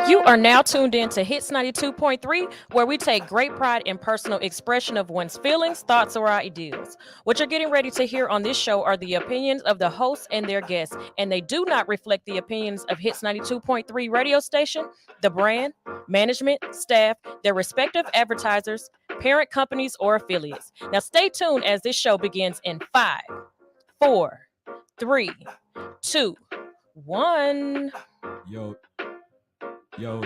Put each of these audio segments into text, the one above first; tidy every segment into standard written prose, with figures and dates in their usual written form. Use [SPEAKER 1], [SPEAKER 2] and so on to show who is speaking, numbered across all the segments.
[SPEAKER 1] You are now tuned in to Hits 92.3, where we take great pride in personal expression of one's feelings, thoughts, or ideals. What you're getting ready to hear on this show are the opinions of the hosts and their guests, and they do not reflect the opinions of Hits 92.3 radio station, the brand, management, staff, their respective advertisers, parent companies, or affiliates. Now stay tuned as this show begins in 5, 4, 3, 2, 1.
[SPEAKER 2] Yo,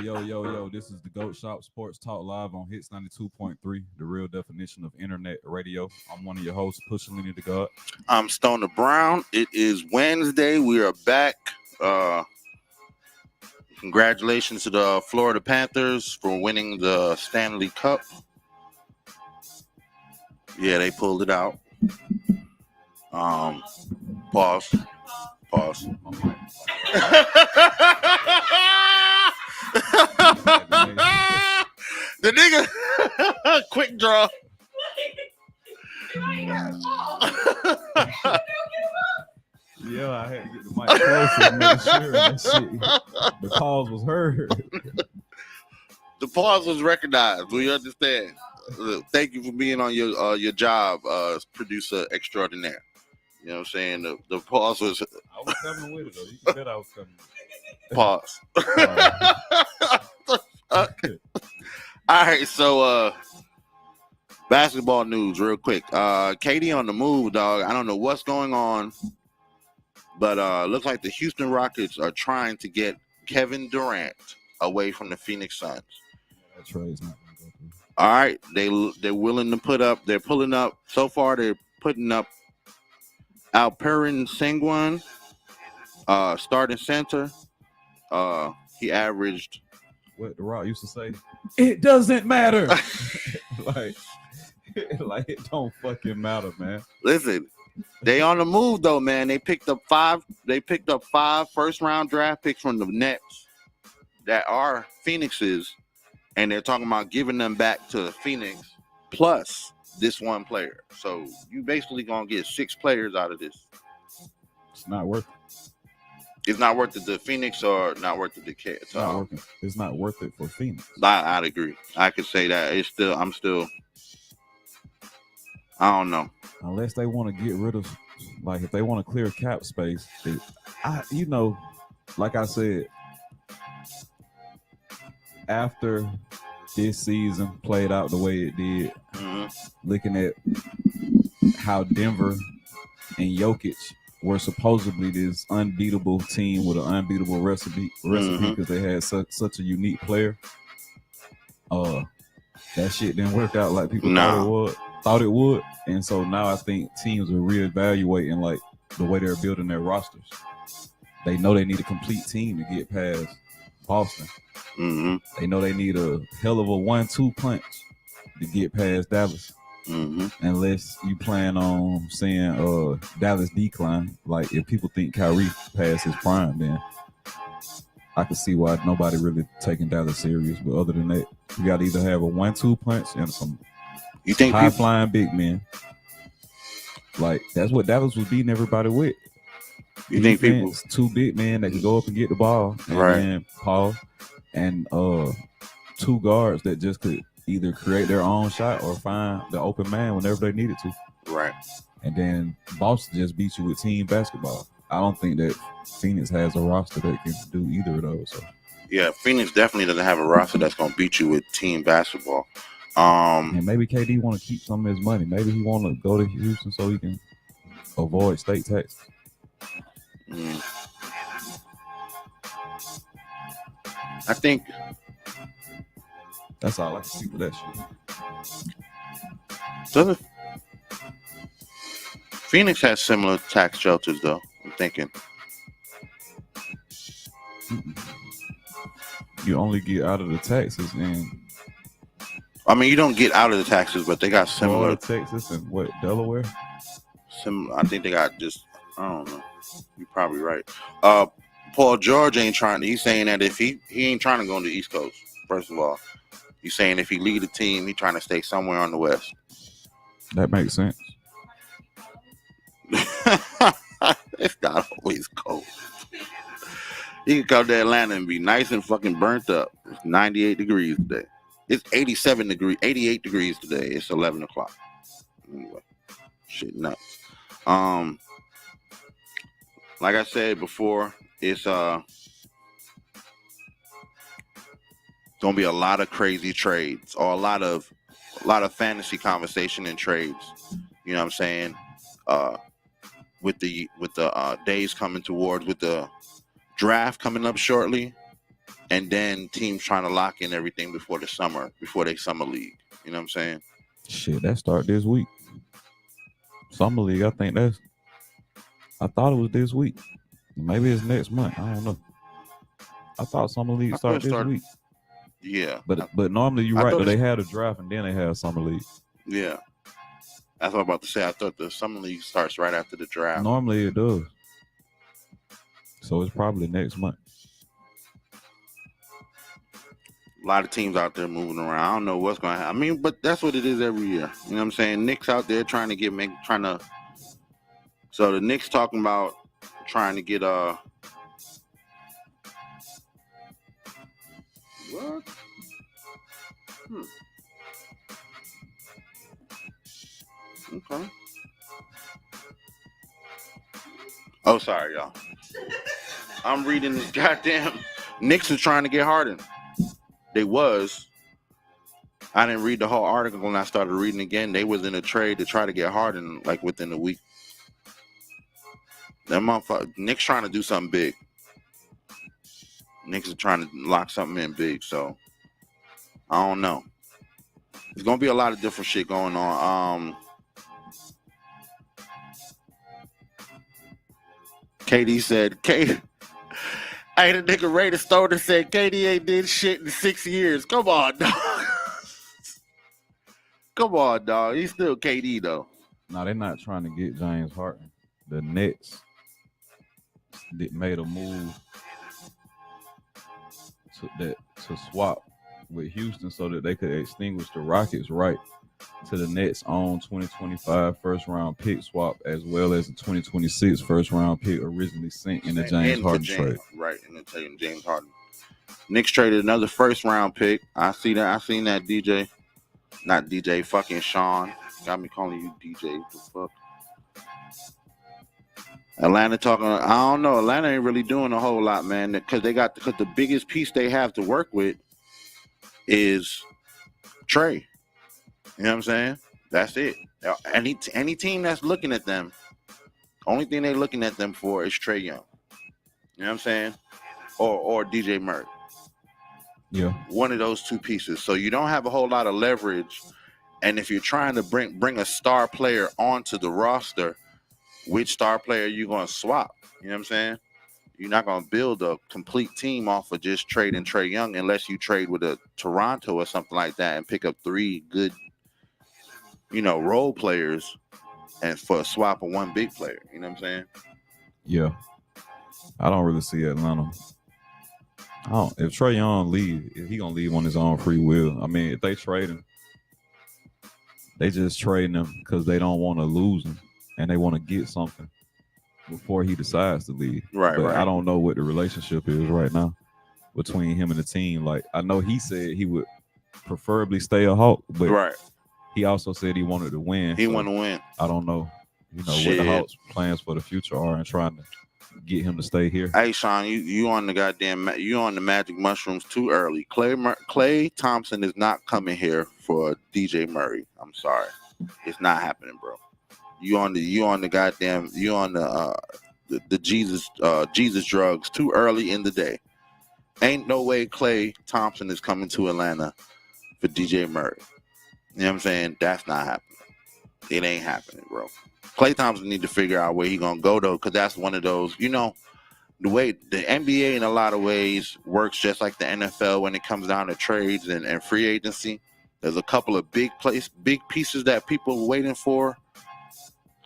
[SPEAKER 2] this is the GOAT Shop Sports Talk Live on Hits 92.3, the real definition of internet radio. I'm one of your hosts, Pushalini Da God.
[SPEAKER 3] I'm Stoner Brown. It is Wednesday. We are back. Congratulations to the Florida Panthers for winning the Stanley Cup. Yeah, they pulled it out. Pause. The nigga, quick draw.
[SPEAKER 2] Yeah, I had to get the mic closer to make sure that shit, the pause was heard.
[SPEAKER 3] The pause was recognized. We understand. Thank you for being on your job, producer extraordinaire. You know what I'm saying? The pause was.
[SPEAKER 2] I was coming with it though. You can bet I was coming.
[SPEAKER 3] Pause. All right, so basketball news real quick. KD on the move, dog. I don't know what's going on, but looks like the Houston Rockets are trying to get Kevin Durant away from the Phoenix Suns.
[SPEAKER 2] That trade's not gonna go through.
[SPEAKER 3] All right, they're willing to put up. They're pulling up. So far, they're putting up Alperen Sengun, starting center. He averaged.
[SPEAKER 2] What The Rock used to say, it doesn't matter. like it don't fucking matter, man.
[SPEAKER 3] Listen, they on the move though, man. They picked up five first round draft picks from the Nets that are Phoenix's, and they're talking about giving them back to Phoenix plus this one player. So you basically gonna get 6 players out of this.
[SPEAKER 2] It's not worth it.
[SPEAKER 3] It's not worth it to Phoenix or not worth it to Cats.
[SPEAKER 2] It's not worth it for Phoenix.
[SPEAKER 3] I'd agree. I could say that. I don't know.
[SPEAKER 2] Unless they want to get rid of, like, if they want to clear cap space, like I said, after this season played out the way it did, looking at how Denver and Jokic were supposedly this unbeatable team with an unbeatable recipe because they had such a unique player. That shit didn't work out like people thought it would. And so now I think teams are reevaluating like the way they're building their rosters. They know they need a complete team to get past Boston. They know they need a hell of a 1-2 punch to get past Dallas. Unless you plan on seeing Dallas decline. Like if people think Kyrie passed his prime, then I can see why nobody really taking Dallas serious. But other than that, you got to either have a 1-2 punch and some high flying big men. Like that's what Dallas was beating everybody with.
[SPEAKER 3] You think people
[SPEAKER 2] 2 big men that can go up and get the ball, and then Paul and 2 guards that just could either create their own shot or find the open man whenever they needed to.
[SPEAKER 3] Right.
[SPEAKER 2] And then Boston just beat you with team basketball. I don't think that Phoenix has a roster that can do either of those. So.
[SPEAKER 3] Yeah, Phoenix definitely doesn't have a roster that's going to beat you with team basketball.
[SPEAKER 2] And maybe KD want to keep some of his money. Maybe he want to go to Houston so he can avoid state tax.
[SPEAKER 3] I think
[SPEAKER 2] that's all I can see with that
[SPEAKER 3] shit. Phoenix has similar tax shelters, though. I'm thinking.
[SPEAKER 2] You only get out of the taxes, and
[SPEAKER 3] I mean, you don't get out of the taxes, but they got similar.
[SPEAKER 2] Texas and what, Delaware?
[SPEAKER 3] I think they got just. I don't know. You're probably right. Paul George ain't trying. He's saying that if he ain't trying to go on the East Coast. First of all, he's saying if he lead a team, he's trying to stay somewhere on the West.
[SPEAKER 2] That makes sense.
[SPEAKER 3] It's not always cold. You can come to Atlanta and be nice and fucking burnt up. It's 98 degrees today. It's 88 degrees today. It's 11 o'clock. Anyway, shit nuts. Like I said before, it's gonna be a lot of crazy trades or a lot of fantasy conversation and trades. You know what I'm saying? With the days coming towards, with the draft coming up shortly, and then teams trying to lock in everything before they summer league. You know what I'm saying?
[SPEAKER 2] Shit, that start this week. Summer league, I thought it was this week. Maybe it's next month. I don't know. I thought summer league started this week.
[SPEAKER 3] Yeah,
[SPEAKER 2] but normally you're right. They had a draft and then they have summer league.
[SPEAKER 3] Yeah, that's what I'm about to say. I thought the summer league starts right after the draft.
[SPEAKER 2] Normally it does. So it's probably next month.
[SPEAKER 3] A lot of teams out there moving around. I don't know what's going to happen. I mean, but that's what it is every year. You know what I'm saying? Knicks out there trying to. So the Knicks talking about trying to get what? Okay. Oh, sorry, y'all. I'm reading this goddamn. Knicks is trying to get Harden. They was. I didn't read the whole article when I started reading again. They was in a trade to try to get Harden like within a week. That motherfucker. Knicks trying to do something big. Knicks are trying to lock something in big. So I don't know. There's gonna be a lot of different shit going on. KD said, Hey, the nigga Raider Stoner said KD ain't did shit in 6 years. Come on, dog. Come on, dog. He's still KD, though.
[SPEAKER 2] No, they're not trying to get James Harden. The Nets made a move to swap with Houston so that they could extinguish the Rockets' right to the Nets' own 2025 first-round pick swap, as well as the 2026 first-round pick originally sent in the James Harden trade.
[SPEAKER 3] Right, in the James Harden. Knicks traded another first-round pick. I seen that DJ. Not DJ, fucking Sean. Got me calling you DJ. What the fuck? Atlanta talking. I don't know. Atlanta ain't really doing a whole lot, man. Because the biggest piece they have to work with is Trey. You know what I'm saying? That's it. Any team that's looking at them, only thing they're looking at them for is Trey Young. You know what I'm saying? Or DJ Murray.
[SPEAKER 2] Yeah.
[SPEAKER 3] One of those two pieces. So you don't have a whole lot of leverage. And if you're trying to bring a star player onto the roster, which star player are you going to swap? You know what I'm saying? You're not going to build a complete team off of just trading Trey Young unless you trade with a Toronto or something like that and pick up 3 good, role players and for a swap of 1 big player. You know what I'm saying?
[SPEAKER 2] Yeah. I don't really see Atlanta. If Trey Young leave, he gonna leave on his own free will. I mean, if they trade him, they just trading him because they don't want to lose him and they want to get something before he decides to leave.
[SPEAKER 3] Right.
[SPEAKER 2] I don't know what the relationship is right now between him and the team. Like, I know he said he would preferably stay a Hawk, but he also said he wanted to win.
[SPEAKER 3] He wanted to win.
[SPEAKER 2] I don't know, what the Hawks' plans for the future are and trying to get him to stay here.
[SPEAKER 3] Hey, Sean, you on the magic mushrooms too early. Clay Thompson is not coming here for DJ Murray. I'm sorry, it's not happening, bro. You on the Jesus drugs too early in the day. Ain't no way Clay Thompson is coming to Atlanta for DJ Murray. You know what I'm saying? That's not happening. It ain't happening, bro. Clay Thompson need to figure out where he gonna go though, because that's one of those, the way the NBA in a lot of ways works just like the NFL when it comes down to trades and free agency. There's a couple of big pieces that people are waiting for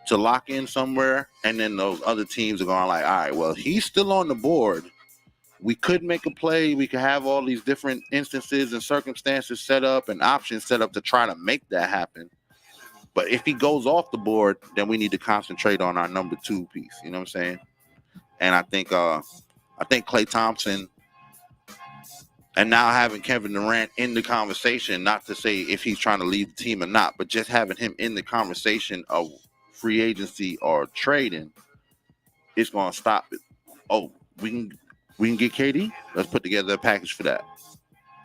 [SPEAKER 3] to lock in somewhere, and then those other teams are going like, all right, well, he's still on the board. We could make a play. We could have all these different instances and circumstances set up and options set up to try to make that happen. But if he goes off the board, then we need to concentrate on our number 2 piece. You know what I'm saying? And I think I think Klay Thompson, and now having Kevin Durant in the conversation, not to say if he's trying to leave the team or not, but just having him in the conversation of free agency or trading, it's going to stop it. Oh, we can get KD. Let's put together a package for that.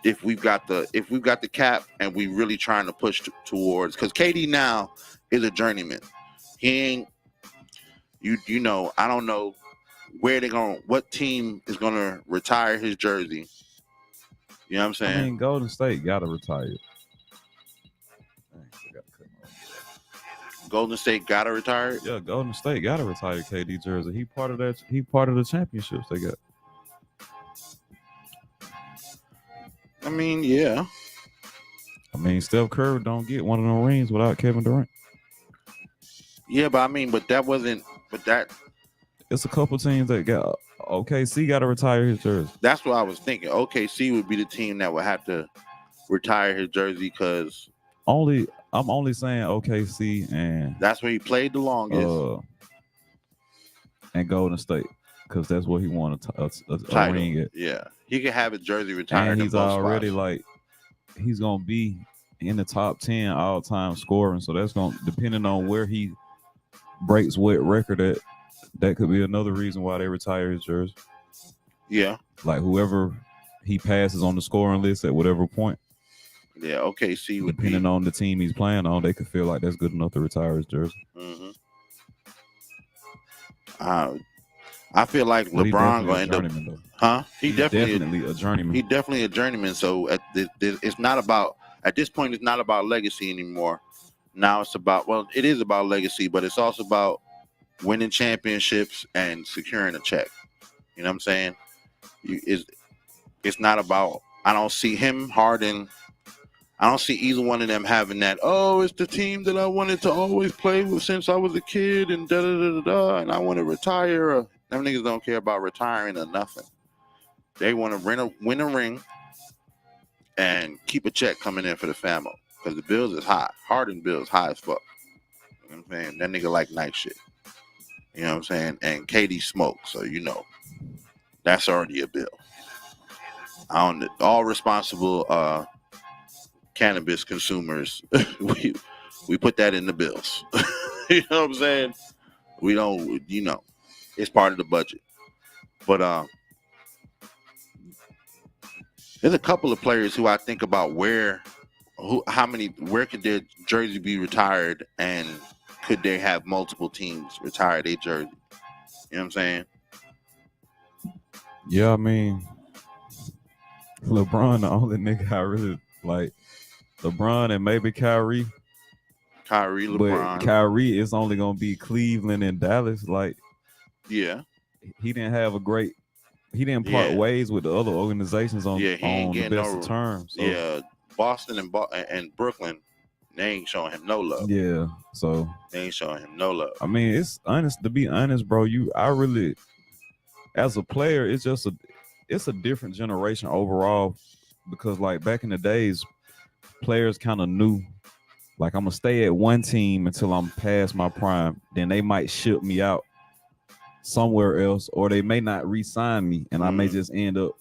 [SPEAKER 3] If we've got the cap and we really trying to push towards, because KD now is a journeyman. He ain't you know, I don't know what team is gonna retire his jersey. You know what I'm saying?
[SPEAKER 2] I mean, Golden State gotta retire.
[SPEAKER 3] Golden State gotta retire.
[SPEAKER 2] Yeah, Golden State gotta retire KD jersey. He part of that. He part of the championships they got.
[SPEAKER 3] I mean, yeah.
[SPEAKER 2] I mean, Steph Curry don't get one of them rings without Kevin Durant.
[SPEAKER 3] Yeah, but I mean,
[SPEAKER 2] It's a couple teams that got. OKC got to retire his jersey.
[SPEAKER 3] That's what I was thinking. OKC would be the team that would have to retire his jersey because
[SPEAKER 2] I'm only saying OKC and
[SPEAKER 3] that's where he played the longest.
[SPEAKER 2] And Golden State, because that's what he won a ring at.
[SPEAKER 3] Yeah, he could have his jersey retired.
[SPEAKER 2] And he's already he's gonna be in the top 10 all time scoring. So that's gonna, depending on where he breaks what record at, that could be another reason why they retire his jersey.
[SPEAKER 3] Yeah,
[SPEAKER 2] like whoever he passes on the scoring list at whatever point.
[SPEAKER 3] Yeah, OKC would
[SPEAKER 2] depending on the team he's playing on, they could feel like that's good enough to retire his jersey.
[SPEAKER 3] Mm-hmm. I feel like LeBron gonna end up.
[SPEAKER 2] Though.
[SPEAKER 3] Huh? He's
[SPEAKER 2] definitely a journeyman.
[SPEAKER 3] He's definitely a journeyman. So it's not about, at this point, it's not about legacy anymore. Now it's about, well, it is about legacy, but it's also about winning championships and securing a check. You know what I'm saying? It's not about. I don't see him, Harden. I don't see either one of them having that. Oh, it's the team that I wanted to always play with since I was a kid, and da da da da da. And I want to retire. Them niggas don't care about retiring or nothing. They want to win a ring and keep a check coming in for the family because the bills is high. Harden bills high as fuck. You know what I'm saying? That nigga like nice shit. You know what I'm saying? And KD smokes, so you know that's already a bill. All responsible cannabis consumers, we put that in the bills. You know what I'm saying? We don't, you know, it's part of the budget. But there's a couple of players who I think about where could their jersey be retired, and could they have multiple teams retire their jersey? You know what I'm saying?
[SPEAKER 2] Yeah, I mean, LeBron, the only nigga I really like. LeBron and maybe Kyrie,
[SPEAKER 3] LeBron.
[SPEAKER 2] But Kyrie is only gonna be Cleveland and Dallas. Like,
[SPEAKER 3] yeah,
[SPEAKER 2] he didn't part ways with the other organizations on the best of terms. So.
[SPEAKER 3] Yeah, Boston and Brooklyn, they ain't showing him no love.
[SPEAKER 2] Yeah, so
[SPEAKER 3] they ain't showing him no love.
[SPEAKER 2] I mean, it's honest to be honest, bro. I really, as a player, it's a different generation overall, because like back in the days, players kind of knew, like, I'm gonna stay at one team until I'm past my prime. Then they might ship me out somewhere else, or they may not re-sign me, and I may just end up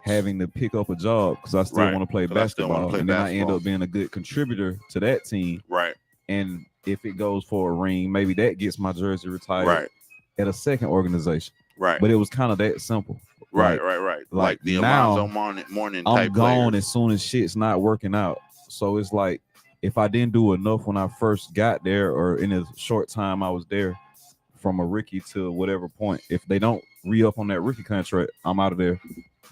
[SPEAKER 2] having to pick up a job because I still want to play basketball, and then I end up being a good contributor to that team.
[SPEAKER 3] Right.
[SPEAKER 2] And if it goes for a ring, maybe that gets my jersey retired at a second organization.
[SPEAKER 3] Right.
[SPEAKER 2] But it was kind of that simple.
[SPEAKER 3] Right. Like the
[SPEAKER 2] now,
[SPEAKER 3] Alonzo Mourning
[SPEAKER 2] I'm
[SPEAKER 3] type
[SPEAKER 2] gone
[SPEAKER 3] players.
[SPEAKER 2] as soon as shit's not working out. So it's like, if I didn't do enough when I first got there, or in a short time I was there, from a rookie to whatever point, if they don't re-up on that rookie contract, I'm out of there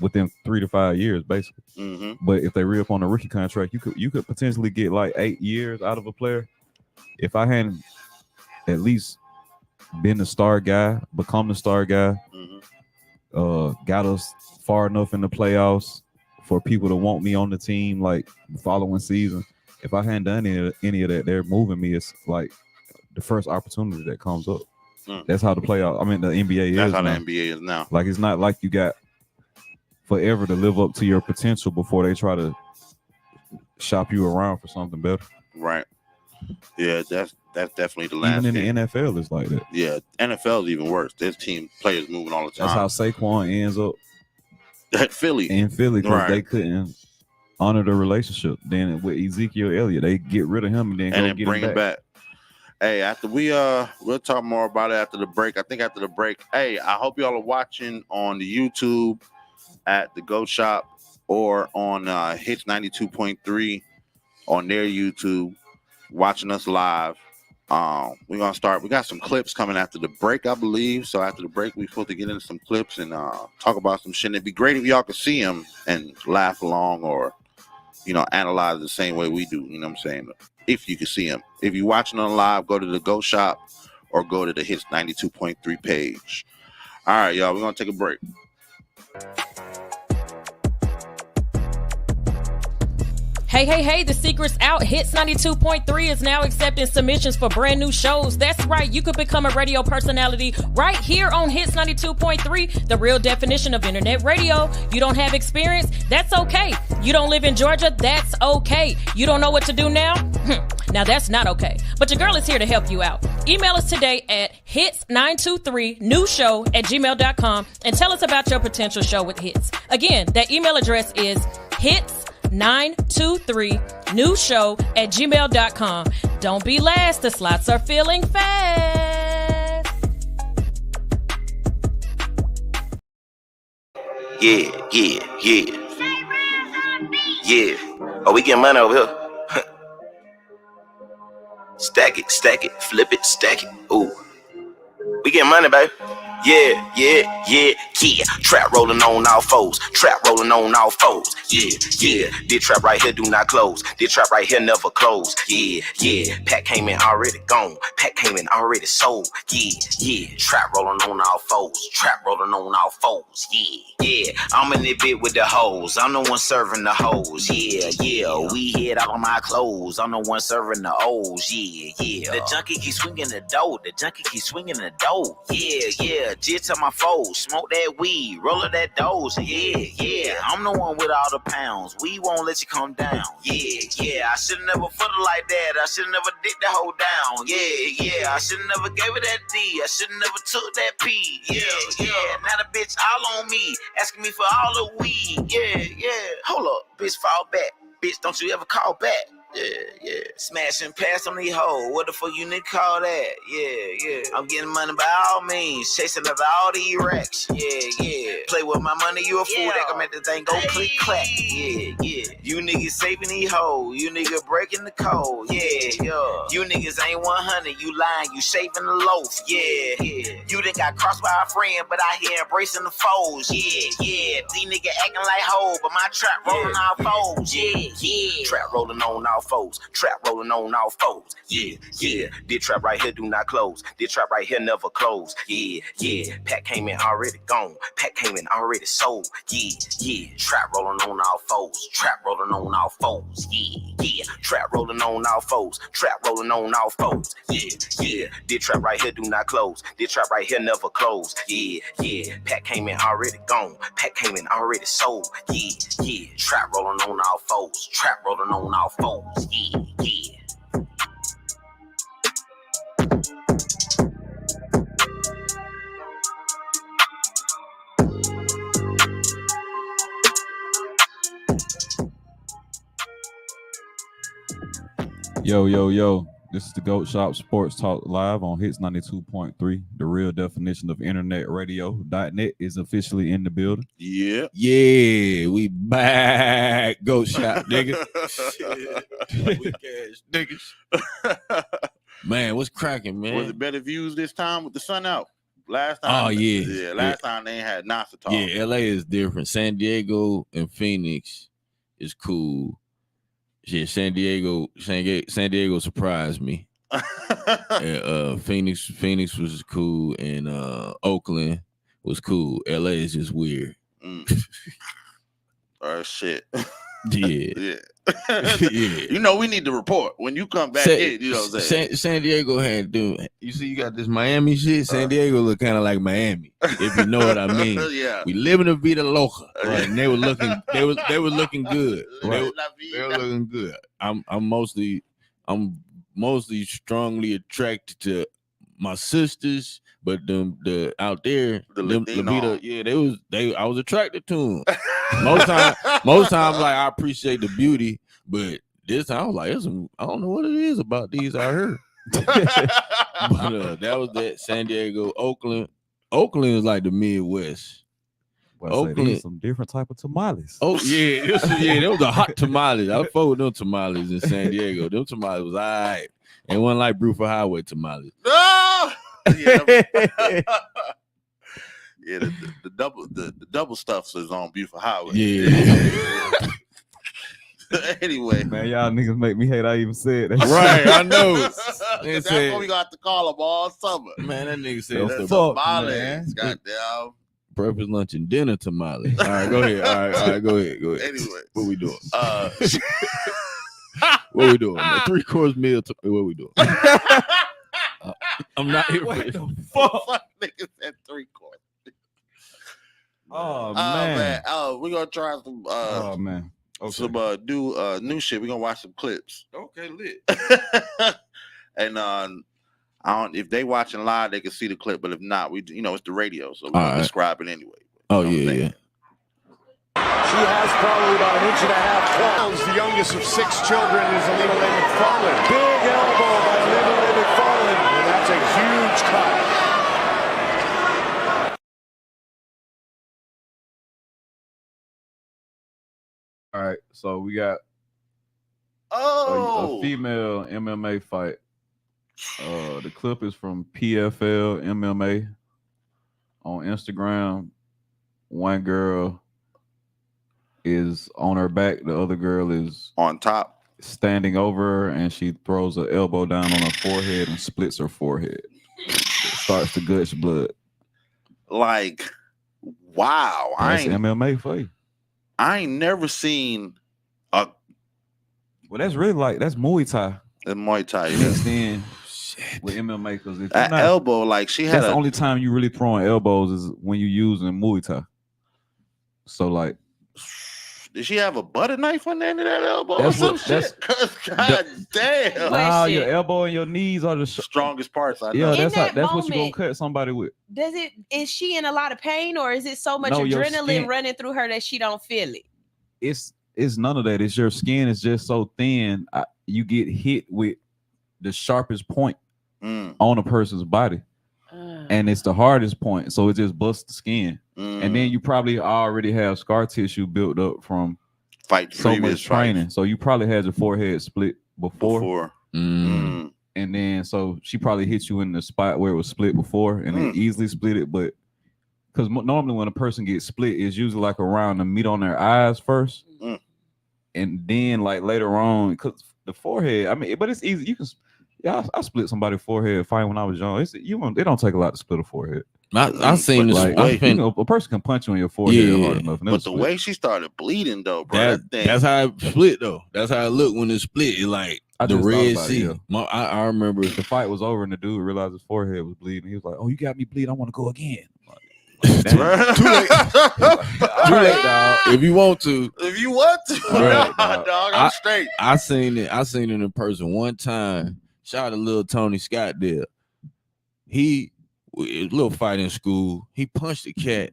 [SPEAKER 2] within 3 to 5 years, basically.
[SPEAKER 3] Mm-hmm.
[SPEAKER 2] But if they re-up on the rookie contract, you could potentially get like 8 years out of a player. If I hadn't at least been the star guy, become the star guy, got us far enough in the playoffs for people to want me on the team like the following season. If I hadn't done any of that, they're moving me. It's like the first opportunity that comes up. That's how the playoff. I mean, the NBA is.
[SPEAKER 3] That's how
[SPEAKER 2] now.
[SPEAKER 3] the NBA is now.
[SPEAKER 2] Like, it's not like you got forever to live up to your potential before they try to shop you around for something better.
[SPEAKER 3] Right. Yeah, that's definitely the last.
[SPEAKER 2] Even in the NFL, it's like that.
[SPEAKER 3] Yeah, NFL is even worse. There's team players moving all the time.
[SPEAKER 2] That's how Saquon ends up
[SPEAKER 3] at Philly.
[SPEAKER 2] In Philly, because they couldn't honor the relationship. Then with Ezekiel Elliott, they get rid of him and then bring him back.
[SPEAKER 3] Hey, after we'll talk more about it after the break. I think after the break. Hey, I hope y'all are watching on the YouTube at the GOAT Shop or on Hits 92.3 on their YouTube, watching us live. We're gonna start. We got some clips coming after the break, I believe. So after the break, we're supposed to get into some clips and talk about some shit. It'd be great if y'all could see them and laugh along, or analyze the same way we do. You know what I'm saying? If you can see them, if you're watching on live, go to the GOAT Shop or go to the Hits 92.3 page. All right, y'all. We're gonna take a break.
[SPEAKER 1] Hey, the secret's out. Hits 92.3 is now accepting submissions for brand new shows. That's right, you could become a radio personality right here on Hits 92.3, the real definition of internet radio. You don't have experience? That's okay. You don't live in Georgia? That's okay. You don't know what to do now? Now that's not okay. But your girl is here to help you out. Email us today at hits923newshow@gmail.com and tell us about your potential show with Hits. Again, that email address is hits923newshow@gmail.com. Don't be last. The slots are filling fast.
[SPEAKER 4] Yeah. Oh, we getting money over here. Stack it, flip it, stack it. Ooh. We getting money, baby. Yeah. Trap rolling on all foes. Yeah. This trap right here do not close. This trap right here never close. Yeah. Pack came in already gone. Pack came in already sold. Yeah. Trap rolling on all foes. Yeah. I'm in the bit with the hoes. I'm the one serving the hoes. Yeah. We hit all my clothes. I'm the one serving the O's. Yeah. The junkie keep swinging the dough. Yeah. Just to my foes. Smoke that weed. Roll up that dose. Yeah. I'm the one with all the pounds. We won't let you come down. Yeah. I should've never fought it like that. I should've never did the whole down. Yeah. I should've never gave it that D. I should've never took that P. Yeah. Now the bitch all on me, asking me for all the weed. Yeah. Hold up, bitch, fall back. Bitch, don't you ever call back. Yeah. Smash and pass on these hoes. What the fuck you nigga call that? Yeah. I'm getting money by all means. Chasing after all these racks. Yeah. Play with my money, you a fool. That can make the thing go click clack. Yeah. You niggas saving these hoes. You niggas breaking the code. Yeah. You niggas ain't 100. You lying. You shaving the loaf. Yeah. You done got crossed by a friend, but I here embracing the foes. Yeah. These niggas acting like hoes, but my trap rolling all foes. Yeah. Trap rolling on all foes. Yeah. This trap right here do not close. This trap right here never close. Yeah. Pack came in already gone. Pack came in already sold. Yeah. Trap rolling on all foes. Yeah. Trap rolling on all foes. Yeah. This trap right here do not close. This trap right here never close. Yeah. Pack came in already gone. Pack came in already sold. Yeah. Trap rolling on all foes. Yeah.
[SPEAKER 2] Yo. This is the GOAT Shop Sports Talk Live on Hits 92.3. The real definition of internet radio.net is officially in the building.
[SPEAKER 3] Yeah.
[SPEAKER 5] Yeah, we back. GOAT Shop, nigga. Weak ass niggas. Man, what's cracking, man?
[SPEAKER 3] Was it better views this time with the sun out? Last time.
[SPEAKER 5] Oh, yeah.
[SPEAKER 3] Last time they ain't had NASA talk.
[SPEAKER 5] Yeah, LA is different. San Diego and Phoenix is cool. Yeah, San Diego surprised me. Phoenix was cool, and Oakland was cool. LA is just weird.
[SPEAKER 3] Shit.
[SPEAKER 5] Yeah.
[SPEAKER 3] You know we need to report when you come back in. You know what I'm saying?
[SPEAKER 5] San Diego had you see, you got this Miami shit. San Diego look kind of like Miami, if you know what I mean.
[SPEAKER 3] Yeah.
[SPEAKER 5] We live in a vida loca, right? And they were looking good. Right? They were looking good. I'm mostly strongly attracted to my sisters, but the out there,
[SPEAKER 3] The
[SPEAKER 5] them
[SPEAKER 3] Latino.
[SPEAKER 5] Levita, yeah, I was attracted to them. most times, like I appreciate the beauty, but this time I was like, I don't know what it is about these out here. But that was that. San Diego, Oakland. Oakland is like the Midwest.
[SPEAKER 2] Well, Oakland, some different type of tamales.
[SPEAKER 5] Oh yeah, there was a hot tamales. I fuck with them tamales in San Diego. Them tamales was all right. It wasn't like Bruford Highway tamales.
[SPEAKER 3] Oh! Yeah, yeah, the double stuffs is on Buford Highway.
[SPEAKER 5] Yeah.
[SPEAKER 3] Anyway,
[SPEAKER 2] man, y'all niggas make me hate I even said that.
[SPEAKER 5] Right, I know.
[SPEAKER 3] That's what we got to call them all summer.
[SPEAKER 5] Man, that nigga said
[SPEAKER 3] the
[SPEAKER 2] fuck,
[SPEAKER 3] tamales,
[SPEAKER 2] man.
[SPEAKER 3] goddamn.
[SPEAKER 5] Breakfast, lunch, and dinner tamales. All right, go ahead. All right, go ahead.
[SPEAKER 3] Anyway,
[SPEAKER 5] what we doing? What we doing? A 3-course meal. What we doing? I'm not here for this.
[SPEAKER 3] Fuck, niggas said 3-course.
[SPEAKER 2] Oh man.
[SPEAKER 3] Oh, we're gonna try some.
[SPEAKER 2] Oh man. Okay.
[SPEAKER 3] Some new shit. We're gonna watch some clips.
[SPEAKER 5] Okay, lit.
[SPEAKER 3] And I don't. If they watching live, they can see the clip. But if not, it's the radio, so we're gonna describe it anyway.
[SPEAKER 5] Oh yeah.
[SPEAKER 6] She has probably about 1.5 inches. The youngest of 6 children is Alina Le McFarland. Big elbow by Alina Le McFarland, and that's a huge cut.
[SPEAKER 2] All right, so we got a female MMA fight. The clip is from PFL MMA on Instagram. One girl is on her back. The other girl is
[SPEAKER 3] on top,
[SPEAKER 2] standing over her, and she throws her elbow down on her forehead and splits her forehead. It starts to gush blood.
[SPEAKER 3] Like, wow.
[SPEAKER 2] That's MMA for you.
[SPEAKER 3] I ain't never seen a.
[SPEAKER 2] Well, that's really that's Muay Thai.
[SPEAKER 3] The Muay Thai,
[SPEAKER 2] mixed in with MMA, because if
[SPEAKER 3] that elbow, like
[SPEAKER 2] that's the only time you really throwing elbows is when you using Muay Thai. So like,
[SPEAKER 3] did she have a butter knife on the end of that elbow?
[SPEAKER 2] That's
[SPEAKER 3] God damn.
[SPEAKER 2] Wow, your elbow and your knees are the
[SPEAKER 3] strongest parts. I know.
[SPEAKER 2] Yeah, that's what you're gonna cut somebody with.
[SPEAKER 7] Is she in a lot of pain, or is it so much adrenaline running through her that she don't feel it?
[SPEAKER 2] It's none of that. It's your skin is just so thin. You get hit with the sharpest point on a person's body, and it's the hardest point, so it just busts the skin. And then you probably already have scar tissue built up from so much training. So you probably had your forehead split before. And then so she probably hit you in the spot where it was split before, and it easily split it. But because normally when a person gets split, it's usually like around the meat on their eyes first, and then like later on, because the forehead. I mean, but it's easy. You can. Yeah, I split somebody's forehead fighting when I was young. It don't take a lot to split a forehead.
[SPEAKER 5] I seen this.
[SPEAKER 2] A person can punch you on your forehead hard enough.
[SPEAKER 3] But the way she started bleeding, though, bro,
[SPEAKER 5] that's how it split, though. That's how it looked when it split. It like the Red Sea. I remember
[SPEAKER 2] the fight was over and the dude realized his forehead was bleeding. He was like, "Oh, you got me bleeding. I want to go again." Too late.
[SPEAKER 5] Too late, dog. If you want to,
[SPEAKER 3] right, dog, I'm straight.
[SPEAKER 5] I seen it in person one time. Shout out to little Tony Scott there. A little fight in school. He punched the cat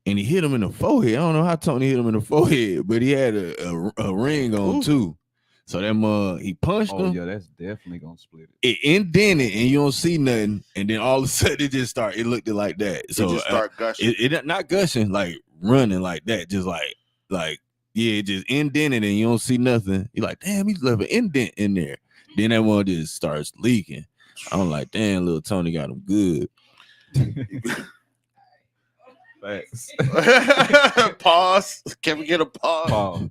[SPEAKER 5] and he hit him in the forehead. I don't know how Tony hit him in the forehead, but he had a ring on too. So that he punched him.
[SPEAKER 2] Yeah, that's definitely gonna split it.
[SPEAKER 5] It indented and you don't see nothing, and then all of a sudden it looked like that. So
[SPEAKER 3] it just start gushing.
[SPEAKER 5] It not gushing, like running like that, just like it just indented and you don't see nothing. You're like, damn, he's left an indent in there. Then that one just starts leaking. I'm like, damn, little Tony got him good.
[SPEAKER 2] Thanks.
[SPEAKER 3] Pause. Can we get a pause?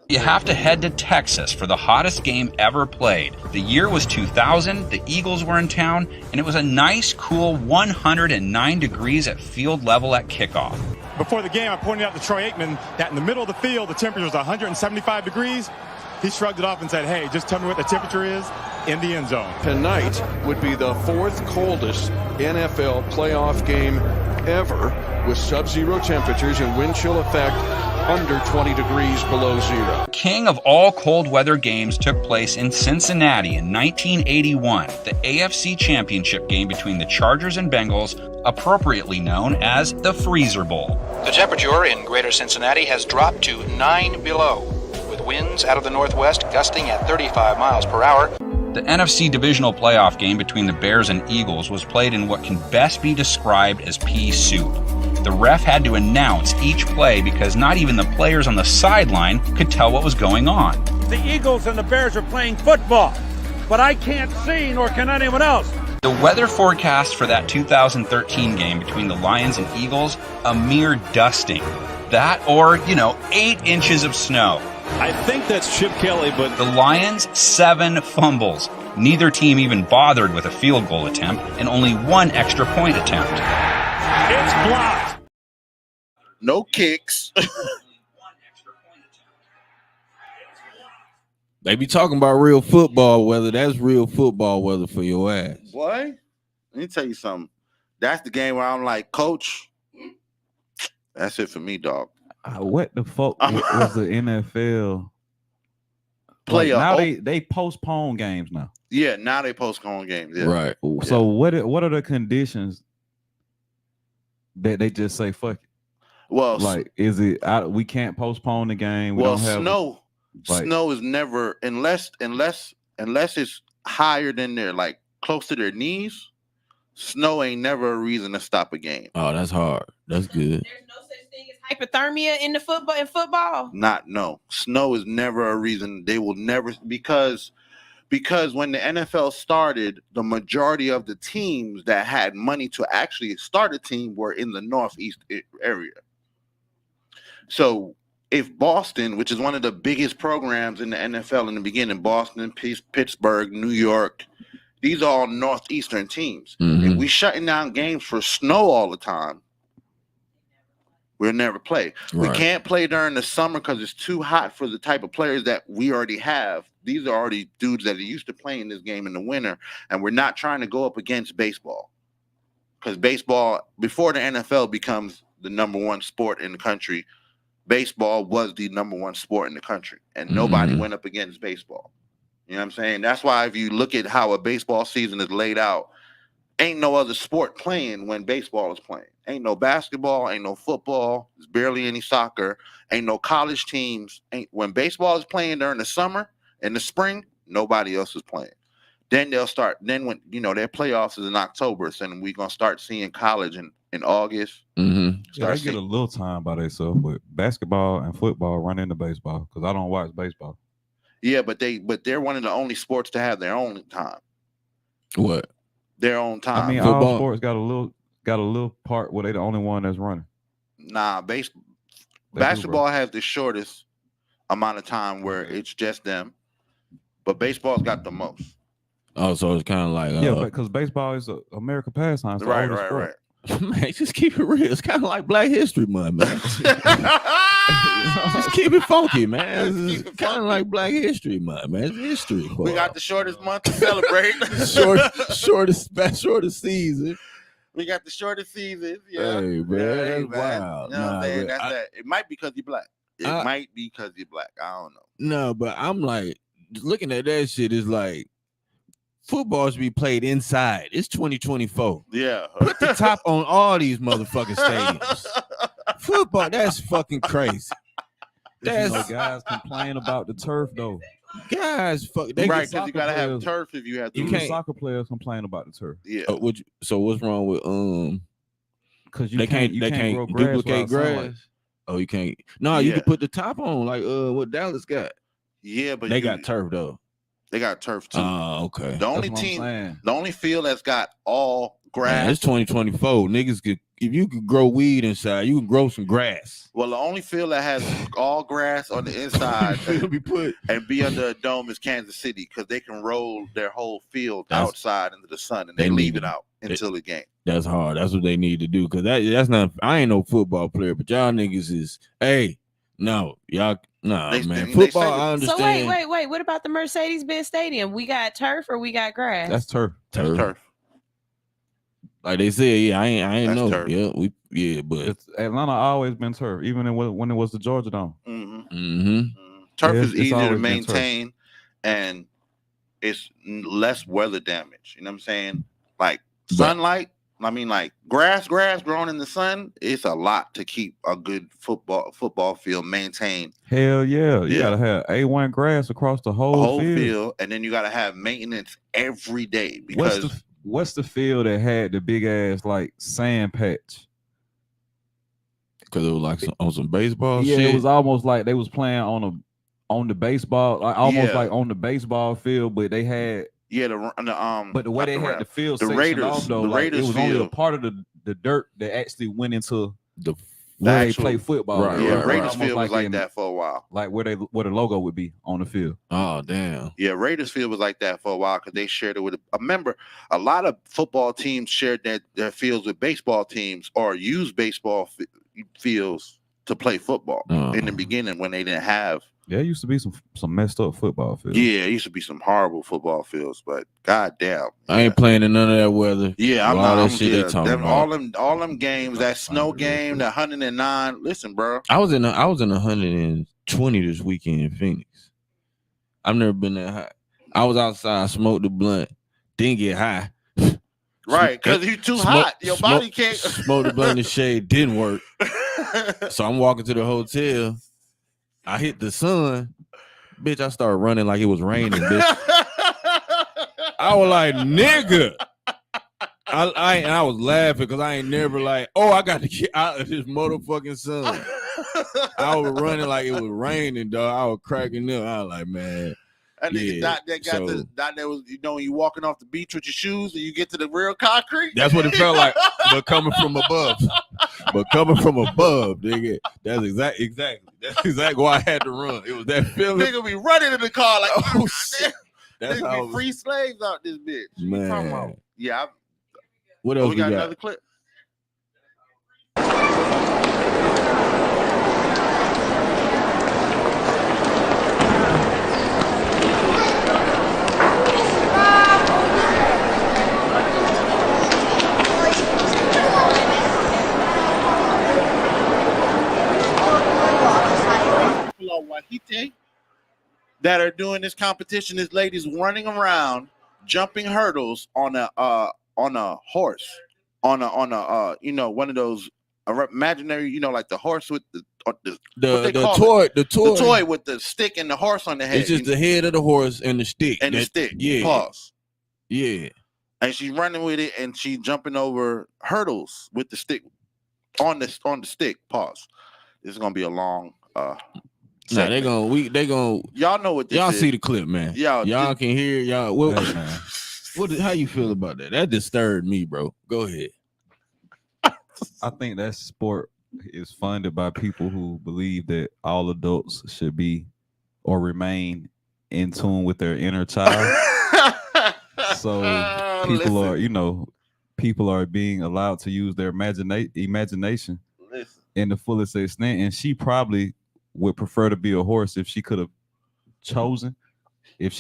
[SPEAKER 8] You have to head to Texas for the hottest game ever played. The year was 2000, the Eagles were in town, and it was a nice, cool 109 degrees at field level at kickoff.
[SPEAKER 6] Before the game, I pointed out to Troy Aikman that in the middle of the field, the temperature was 175 degrees. He shrugged it off and said, hey, just tell me what the temperature is in the end zone.
[SPEAKER 9] Tonight would be the 4th coldest NFL playoff game ever, with sub-zero temperatures and wind chill effect under 20 degrees below zero.
[SPEAKER 8] King of all cold weather games took place in Cincinnati in 1981, the AFC Championship game between the Chargers and Bengals, appropriately known as the Freezer Bowl.
[SPEAKER 10] The temperature in greater Cincinnati has dropped to 9 below, with winds out of the northwest gusting at 35 miles per hour.
[SPEAKER 8] The NFC divisional playoff game between the Bears and Eagles was played in what can best be described as pea soup. The ref had to announce each play because not even the players on the sideline could tell what was going on.
[SPEAKER 11] The Eagles and the Bears are playing football, but I can't see, nor can anyone else.
[SPEAKER 8] The weather forecast for that 2013 game between the Lions and Eagles, a mere dusting. That or, 8 inches of snow.
[SPEAKER 11] I think that's Chip Kelly, but
[SPEAKER 8] The Lions, 7 fumbles. Neither team even bothered with a field goal attempt and only 1 extra point attempt.
[SPEAKER 11] it's blocked.
[SPEAKER 3] No kicks.
[SPEAKER 5] They be talking about real football weather. That's real football weather for your ass.
[SPEAKER 3] Boy, let me tell you something. That's the game where I'm like, Coach, that's it for me, dog.
[SPEAKER 2] What the fuck was the NFL?
[SPEAKER 3] Player.
[SPEAKER 2] Now they postpone games now.
[SPEAKER 3] Yeah, now they postpone games. Yeah.
[SPEAKER 5] Right.
[SPEAKER 2] So what are the conditions that they just say fuck it?
[SPEAKER 3] Well,
[SPEAKER 2] Like, is it we can't postpone the game? We
[SPEAKER 3] well,
[SPEAKER 2] don't have
[SPEAKER 3] snow is never unless it's higher than their like close to their knees. Snow ain't never a reason to stop a game.
[SPEAKER 5] Oh, that's hard. That's good.
[SPEAKER 7] There's no such thing as hypothermia in football.
[SPEAKER 3] No. Snow is never a reason. They will never because when the NFL started, the majority of the teams that had money to actually start a team were in the Northeast area. So if Boston, which is one of the biggest programs in the NFL in the beginning, Boston, Pittsburgh, New York, these are all Northeastern teams.
[SPEAKER 5] Mhm.
[SPEAKER 3] If we shutting down games for snow all the time, we'll never play.
[SPEAKER 5] Right.
[SPEAKER 3] We can't play during the summer because it's too hot for the type of players that we already have. These are already dudes that are used to playing this game in the winter, and we're not trying to go up against baseball. Because baseball, before the NFL becomes the number one sport in the country, baseball was the number one sport in the country, and nobody went up against baseball. You know what I'm saying? That's why if you look at how a baseball season is laid out, ain't no other sport playing when baseball is playing. Ain't no basketball, ain't no football, there's barely any soccer, ain't no college teams. When baseball is playing during the summer and the spring, nobody else is playing. Then they'll start. Then when their playoffs is in October, so then we're gonna start seeing college in August.
[SPEAKER 5] Mm-hmm.
[SPEAKER 2] Yeah, they get a little time by themselves, but basketball and football run into baseball because I don't watch baseball.
[SPEAKER 3] Yeah, but they're one of the only sports to have their own time.
[SPEAKER 5] What?
[SPEAKER 3] Their own time.
[SPEAKER 2] I mean,
[SPEAKER 5] Football.
[SPEAKER 2] all sports got a little part where they the only one that's running.
[SPEAKER 3] Nah, basketball has the shortest amount of time where it's just them, but baseball's got the most.
[SPEAKER 5] Oh, so it's kind of like
[SPEAKER 2] Yeah, because baseball is American pastime. It's the
[SPEAKER 3] Right.
[SPEAKER 2] oldest sport.
[SPEAKER 5] man, just keep it real. It's kind of like Black History Month, man. Just keep it funky, man. It's kind of like Black History Month, man. It's history.
[SPEAKER 3] We got the shortest month to celebrate.
[SPEAKER 5] shortest season.
[SPEAKER 3] We got the shortest season. Yeah.
[SPEAKER 5] Hey, man, that's wild.
[SPEAKER 3] You know what I'm saying?
[SPEAKER 5] Nah,
[SPEAKER 3] That's that. It might be because you're black. It might be because you're black. I don't know.
[SPEAKER 5] No, but I'm like, looking at that shit is like, football should be played inside. It's 2024.
[SPEAKER 3] Yeah.
[SPEAKER 5] Put the top on all these motherfucking stadiums. Football, that's fucking crazy.
[SPEAKER 2] Guys complain about the turf though.
[SPEAKER 5] Guys, fuck.
[SPEAKER 3] Right, because you gotta have turf if you have to.
[SPEAKER 2] You can't. Soccer players complain about the turf.
[SPEAKER 3] Yeah.
[SPEAKER 5] So what's wrong with
[SPEAKER 2] Because
[SPEAKER 5] they can't
[SPEAKER 2] grow
[SPEAKER 5] duplicate grass.
[SPEAKER 2] sunlight.
[SPEAKER 5] Oh, you can't. No, you can put the top on like what Dallas got.
[SPEAKER 3] Yeah, but
[SPEAKER 5] they got turf though.
[SPEAKER 3] They got turf too.
[SPEAKER 5] Oh, okay.
[SPEAKER 3] The only field that's got all grass.
[SPEAKER 5] Man, it's 2024. Niggas could, if you could grow weed inside, you can grow some grass.
[SPEAKER 3] Well, the only field that has all grass on the inside and be under a dome is Kansas City because they can roll their whole field outside into the sun and they leave it out until the game.
[SPEAKER 5] That's hard. That's what they need to do because that's not. I ain't no football player, but y'all niggas is no, y'all. Nah, man. Football, I understand.
[SPEAKER 7] So wait. What about the Mercedes-Benz Stadium? We got turf or we got grass?
[SPEAKER 2] That's turf.
[SPEAKER 3] That's turf.
[SPEAKER 5] Like they said, yeah, I ain't
[SPEAKER 3] That's
[SPEAKER 5] know.
[SPEAKER 3] turf.
[SPEAKER 5] But
[SPEAKER 2] Atlanta always been turf, even when it was the Georgia Dome.
[SPEAKER 3] Turf
[SPEAKER 2] Yeah,
[SPEAKER 3] is
[SPEAKER 2] it's
[SPEAKER 3] easier to
[SPEAKER 2] always been turf.
[SPEAKER 3] maintain, and it's less weather damage. You know what I'm saying? Like sunlight. I mean, like grass grown in the sun. It's a lot to keep a good football field maintained.
[SPEAKER 2] Hell yeah, you gotta have A1 grass across the whole field,
[SPEAKER 3] and then you gotta have maintenance every day. Because
[SPEAKER 2] what's the field that had the big ass like sand patch?
[SPEAKER 5] Because it was like on some baseball.
[SPEAKER 2] Yeah,
[SPEAKER 5] shit.
[SPEAKER 2] it was almost like they was playing on the baseball, like almost like on the baseball field, but they had.
[SPEAKER 3] But
[SPEAKER 2] the way they had the field
[SPEAKER 3] the
[SPEAKER 2] sectioned
[SPEAKER 3] Raiders,
[SPEAKER 2] off, though, like it was only a part of the dirt that actually went into where they play football.
[SPEAKER 3] Raiders field was like that for a while.
[SPEAKER 2] Like where the logo would be on the field.
[SPEAKER 5] Oh damn.
[SPEAKER 3] Yeah, Raiders field was like that for a while because they shared it with. I remember a lot of football teams shared their fields with baseball teams or used baseball fields to play football in the beginning when they didn't have.
[SPEAKER 2] There used to be some messed up football fields.
[SPEAKER 3] Yeah, it used to be some horrible football fields, but goddamn,
[SPEAKER 5] I ain't playing in none of that weather.
[SPEAKER 3] Yeah, I'm
[SPEAKER 5] all
[SPEAKER 3] not.
[SPEAKER 5] That shit they talking about.
[SPEAKER 3] All them games, that snow game, the 109. Listen, bro,
[SPEAKER 5] I was in 120 this weekend in Phoenix. I've never been that high. I was outside, smoked the blunt, didn't get high.
[SPEAKER 3] Right, because you too hot. Your body can't
[SPEAKER 5] smoke the blunt in the shade. Didn't work. So I'm walking to the hotel. I hit the sun, bitch. I started running like it was raining, bitch. I was like, nigga. I was laughing because I ain't never like, I got to get out of this motherfucking sun. I was running like it was raining, dog. I was cracking up. I was like, man.
[SPEAKER 3] And that was, when you walking off the beach with your shoes and you get to the real concrete.
[SPEAKER 5] That's what it felt like, but coming from above. Nigga. That's exactly. That's exactly why I had to run. It was that feeling.
[SPEAKER 3] Nigga be running in the car like,
[SPEAKER 5] oh shit. That's
[SPEAKER 3] nigga
[SPEAKER 5] how
[SPEAKER 3] be free slaves out this bitch.
[SPEAKER 5] Man.
[SPEAKER 3] Talking about? Yeah.
[SPEAKER 5] What else
[SPEAKER 3] we got? Another clip. That are doing this competition. This lady's running around, jumping hurdles on a horse, on a one of those imaginary, like the horse with the toy with the stick and the horse on the head.
[SPEAKER 5] It's just the head of the horse and the stick.
[SPEAKER 3] The stick.
[SPEAKER 5] Yeah.
[SPEAKER 3] Pause.
[SPEAKER 5] Yeah.
[SPEAKER 3] And she's running with it and she's jumping over hurdles with the stick on the stick. Pause. This is gonna be a long
[SPEAKER 5] Nah, they gonna.
[SPEAKER 3] Y'all know what this
[SPEAKER 5] y'all
[SPEAKER 3] is.
[SPEAKER 5] see the clip, man. Y'all can hear y'all. Hey, man. How you feel about that? That disturbed me, bro. Go ahead.
[SPEAKER 2] I think that sport is funded by people who believe that all adults should be or remain in tune with their inner child. So people are being allowed to use their imagination in the fullest extent, and she probably would prefer to be a horse if she could have chosen. If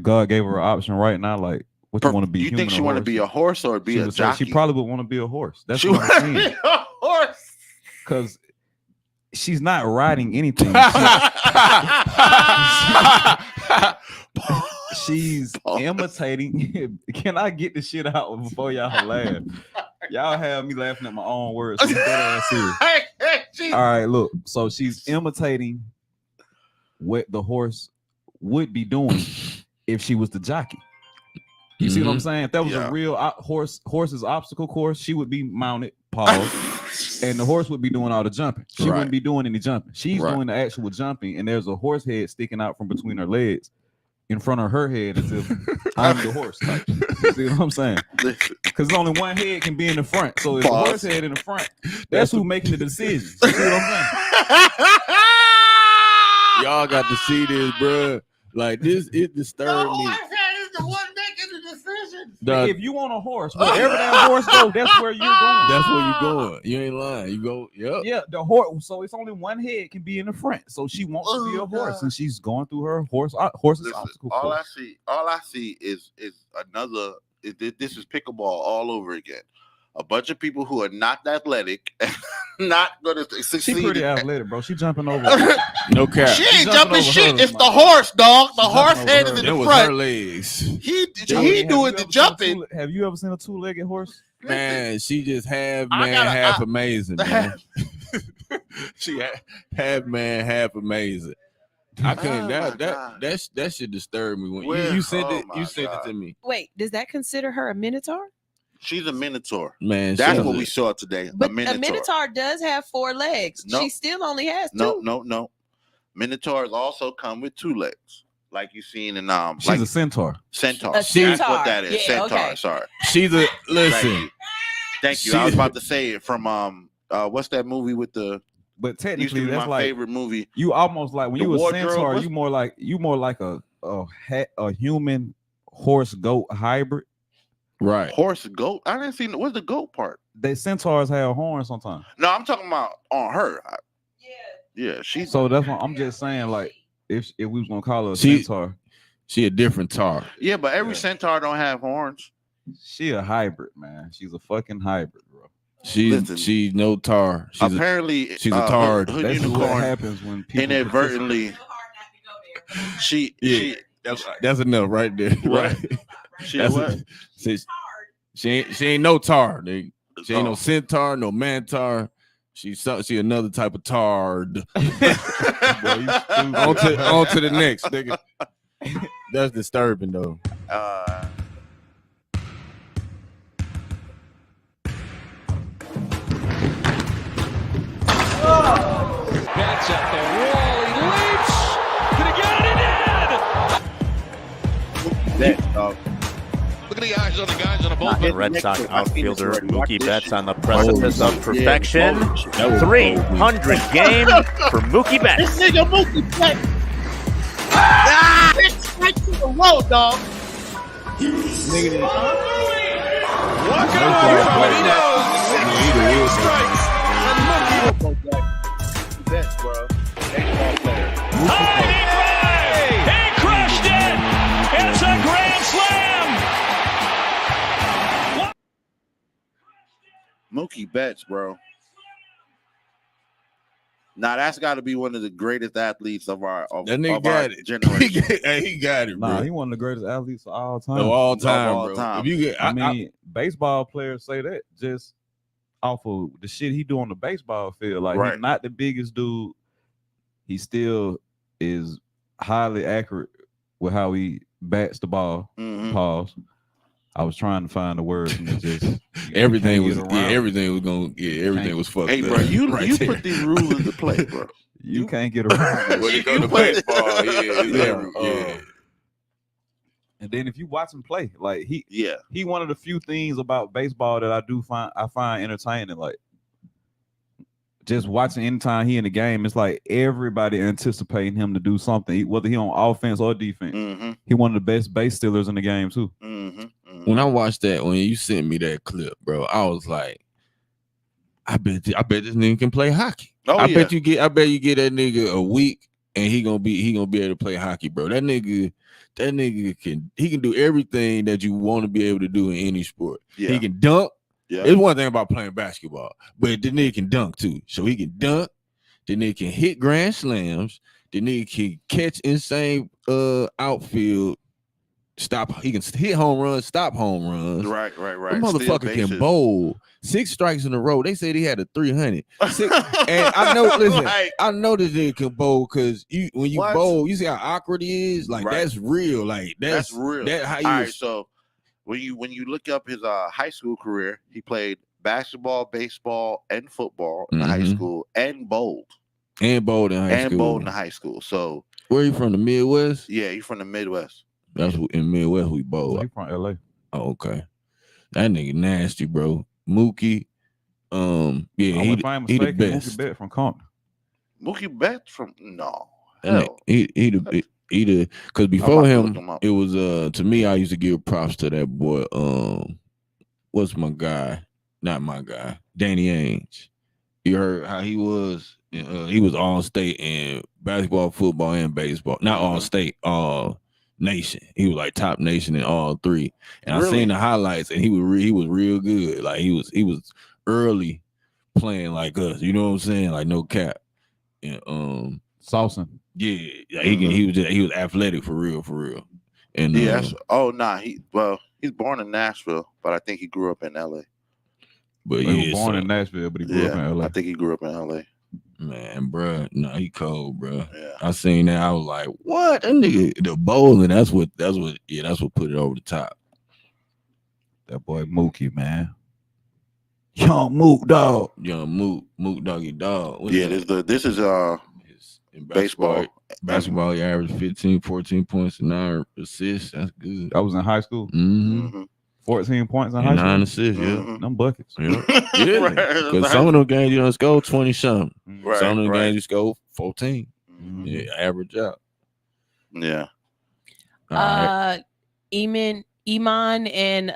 [SPEAKER 2] God gave her an option right now, like what you want to be.
[SPEAKER 3] You think she want to be a horse or be a jockey?
[SPEAKER 2] She probably would want to be a horse. That's what I'm saying.
[SPEAKER 3] Be a horse
[SPEAKER 2] because she's not riding anything. She's imitating. Can I get the shit out before y'all laugh? Y'all have me laughing at my own words. So all right, look. So she's imitating what the horse would be doing if she was the jockey. You see what I'm saying? If that was a real horse's obstacle course, she would be mounted, pause, and the horse would be doing all the jumping. She wouldn't be doing any jumping. She's doing the actual jumping, and there's a horse head sticking out from between her legs in front of her head as if I'm the horse. Like, you see what I'm saying? Because only one head can be in the front. So if the horse head in the front, that's who's making the decisions. You see what I'm saying?
[SPEAKER 5] Y'all got to see this, bro. Like this, it disturbed me.
[SPEAKER 3] The one making the decisions.
[SPEAKER 2] If you want a horse, wherever that horse goes, that's where you're going.
[SPEAKER 5] That's where you're going. You ain't lying. You go,
[SPEAKER 2] yeah. The horse. So it's only one head can be in the front. So she wants to be a horse, and she's going through her horse's obstacle
[SPEAKER 3] course.
[SPEAKER 2] All
[SPEAKER 3] I see is another. This is pickleball all over again. a bunch of people who are not athletic, not going to succeed.
[SPEAKER 2] She pretty athletic, bro. She jumping over.
[SPEAKER 5] No cap.
[SPEAKER 3] She ain't jumping shit.
[SPEAKER 2] hurdles,
[SPEAKER 3] it's the horse, dog. The horse head is in
[SPEAKER 5] That
[SPEAKER 3] the
[SPEAKER 5] was
[SPEAKER 3] front.
[SPEAKER 5] her legs.
[SPEAKER 3] He doing the jumping.
[SPEAKER 2] Have you ever seen a two-legged horse?
[SPEAKER 5] Man, she just half man, half amazing, man. She half man, half amazing. I couldn't. That shit disturbed me when you sent it. You sent it to me.
[SPEAKER 7] Wait, does that consider her a minotaur?
[SPEAKER 3] She's a minotaur.
[SPEAKER 5] Man,
[SPEAKER 3] that's what we saw today.
[SPEAKER 7] But a minotaur does have 4 legs. She still only has 2.
[SPEAKER 3] No. Minotaurs also come with 2 legs, like you seen in
[SPEAKER 2] She's a centaur.
[SPEAKER 3] Centaur.
[SPEAKER 7] That's
[SPEAKER 3] what that is.
[SPEAKER 7] Yeah,
[SPEAKER 3] centaur.
[SPEAKER 7] okay.
[SPEAKER 3] Sorry.
[SPEAKER 5] She's a listen.
[SPEAKER 3] Thank you. I was about to say it from what's that movie with the?
[SPEAKER 2] But technically, that's
[SPEAKER 3] my
[SPEAKER 2] like
[SPEAKER 3] favorite movie.
[SPEAKER 2] You almost like when you a centaur, you more like a human horse goat hybrid.
[SPEAKER 5] Right.
[SPEAKER 3] Horse goat. I didn't see what's the goat part.
[SPEAKER 2] They centaurs have horns sometimes.
[SPEAKER 3] No, I'm talking about on her. Yeah, she's.
[SPEAKER 2] So that's what I'm just saying. Like if we was gonna call her a centaur,
[SPEAKER 5] she a different tar.
[SPEAKER 3] Yeah, but every centaur don't have horns.
[SPEAKER 2] She a hybrid, man. She's a fucking hybrid, bro.
[SPEAKER 5] She's no tar. She's
[SPEAKER 3] apparently
[SPEAKER 5] she's a tard.
[SPEAKER 2] That's what happens when people
[SPEAKER 3] inadvertently. She
[SPEAKER 5] that's enough right there. Right.
[SPEAKER 3] She what?
[SPEAKER 5] She ain't no tar. Nigga. She ain't no centaur, no mantar. She another type of tard. On to the next, nigga. That's disturbing though.
[SPEAKER 11] That's at the wall. He leaps. Did he get it? He did.
[SPEAKER 9] Look at the eyes on the guys on the bullpen.
[SPEAKER 12] Red Sox outfielder Mookie Betts on the precipice of perfection. 300 game for Mookie Betts.
[SPEAKER 3] This nigga Mookie Betts. It's right to the road, dog.
[SPEAKER 11] Walk over, but he knows. 6 strikes. And Mookie
[SPEAKER 3] Betts, bro.
[SPEAKER 11] He crushed it. It's a grand slam.
[SPEAKER 3] Mookie Betts, bro. Now that's got to be one of the greatest athletes of our generation.
[SPEAKER 5] He got it, bro.
[SPEAKER 2] Nah, he one of the greatest athletes of all time.
[SPEAKER 5] Of all time, bro. If you get,
[SPEAKER 2] I mean, baseball players say that just off of the shit he do on the baseball field. Like he's not the biggest dude. He still is highly accurate with how he bats the ball. Pause. I was trying to find the words and it just
[SPEAKER 5] everything was fucked
[SPEAKER 3] Hey,
[SPEAKER 5] up.
[SPEAKER 3] bro, you put these rules into play, bro.
[SPEAKER 2] You can't get around.
[SPEAKER 5] When it comes to baseball, yeah.
[SPEAKER 2] And then if you watch him play, like he one of the few things about baseball that I find entertaining. Like just watching anytime he in the game, it's like everybody anticipating him to do something, whether he on offense or defense. He one of the best base stealers in the game too.
[SPEAKER 5] When I watched that, when you sent me that clip, bro, I was like, I bet this nigga can play hockey. I bet you get that nigga a week and he gonna be able to play hockey, bro. That nigga can do everything that you want to be able to do in any sport. Yeah. He can dunk. Yeah. It's one thing about playing basketball, but the nigga can dunk too. So he can dunk. The nigga can hit grand slams. The nigga can catch insane outfield. He can hit home runs, stop home runs.
[SPEAKER 3] Right.
[SPEAKER 5] The motherfucker can bowl 6 strikes in a row. They said he had a 300. And I know, listen, I know this nigga can bowl because when you bowl, you see how awkward he is. Like that's real. Like that's
[SPEAKER 3] real.
[SPEAKER 5] That how you.
[SPEAKER 3] All right, so when you look up his high school career, he played basketball, baseball, and football in high school, and bowled.
[SPEAKER 5] And bowled in
[SPEAKER 3] high school. So
[SPEAKER 5] where you from? The Midwest?
[SPEAKER 3] Yeah, you from the Midwest.
[SPEAKER 5] That's in Midwest we bowl.
[SPEAKER 2] He from LA.
[SPEAKER 5] Oh, okay. That nigga nasty, bro. Mookie. He the best.
[SPEAKER 2] Mookie Betts from Compton.
[SPEAKER 3] Mookie Betts from
[SPEAKER 5] He the because before him it was to me I used to give props to that boy. What's my guy? Not my guy. Danny Ainge. You heard how he was? He was all state in basketball, football, and baseball. Not all state. nation. He was like top nation in all three. And
[SPEAKER 3] Really?
[SPEAKER 5] I seen the highlights, and he was real good. Like he was early playing like us. You know what I'm saying? Like no cap. And
[SPEAKER 2] Saucing.
[SPEAKER 5] Yeah, he was athletic for real. And
[SPEAKER 3] yes. He's born in Nashville, but I think he grew up in LA.
[SPEAKER 5] But
[SPEAKER 2] he was born in Nashville, but he grew up in LA.
[SPEAKER 3] I think he grew up in LA.
[SPEAKER 5] Man, bro, no, he cold, bro.
[SPEAKER 3] Yeah.
[SPEAKER 5] I seen that. I was like, what? That nigga, the bowling. That's what put it over the top.
[SPEAKER 2] That boy Mookie, man. Young Mook dog.
[SPEAKER 5] Young Mook doggy dog.
[SPEAKER 3] This is baseball.
[SPEAKER 5] Basketball, he averaged 15, 14 points and 9 assists. That's good.
[SPEAKER 2] That was in high school.
[SPEAKER 5] Mm-hmm.
[SPEAKER 2] 14 points in high school.
[SPEAKER 5] 9 assists,
[SPEAKER 2] Them buckets.
[SPEAKER 5] Yeah. Because some of them games you don't score 20 something.
[SPEAKER 3] Right,
[SPEAKER 5] some of them games you score 14.
[SPEAKER 2] Mm-hmm.
[SPEAKER 5] Yeah, average out.
[SPEAKER 3] Yeah.
[SPEAKER 7] Iman and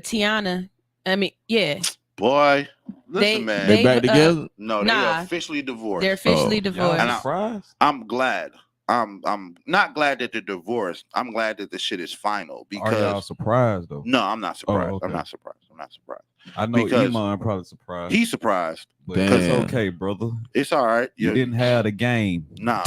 [SPEAKER 7] Tiana. I mean, yeah.
[SPEAKER 3] Boy, listen, man.
[SPEAKER 5] They back together?
[SPEAKER 3] No, they're officially divorced.
[SPEAKER 7] They're officially divorced.
[SPEAKER 3] And I'm glad. I'm not glad that they're divorced. I'm glad that the shit is final. Because
[SPEAKER 2] are y'all surprised though?
[SPEAKER 3] No, I'm not surprised.
[SPEAKER 2] Oh, okay.
[SPEAKER 3] I'm not surprised.
[SPEAKER 2] I know Iman probably surprised.
[SPEAKER 3] He's surprised.
[SPEAKER 2] But it's okay, brother.
[SPEAKER 3] It's all right.
[SPEAKER 2] You didn't have the game.
[SPEAKER 3] Nah,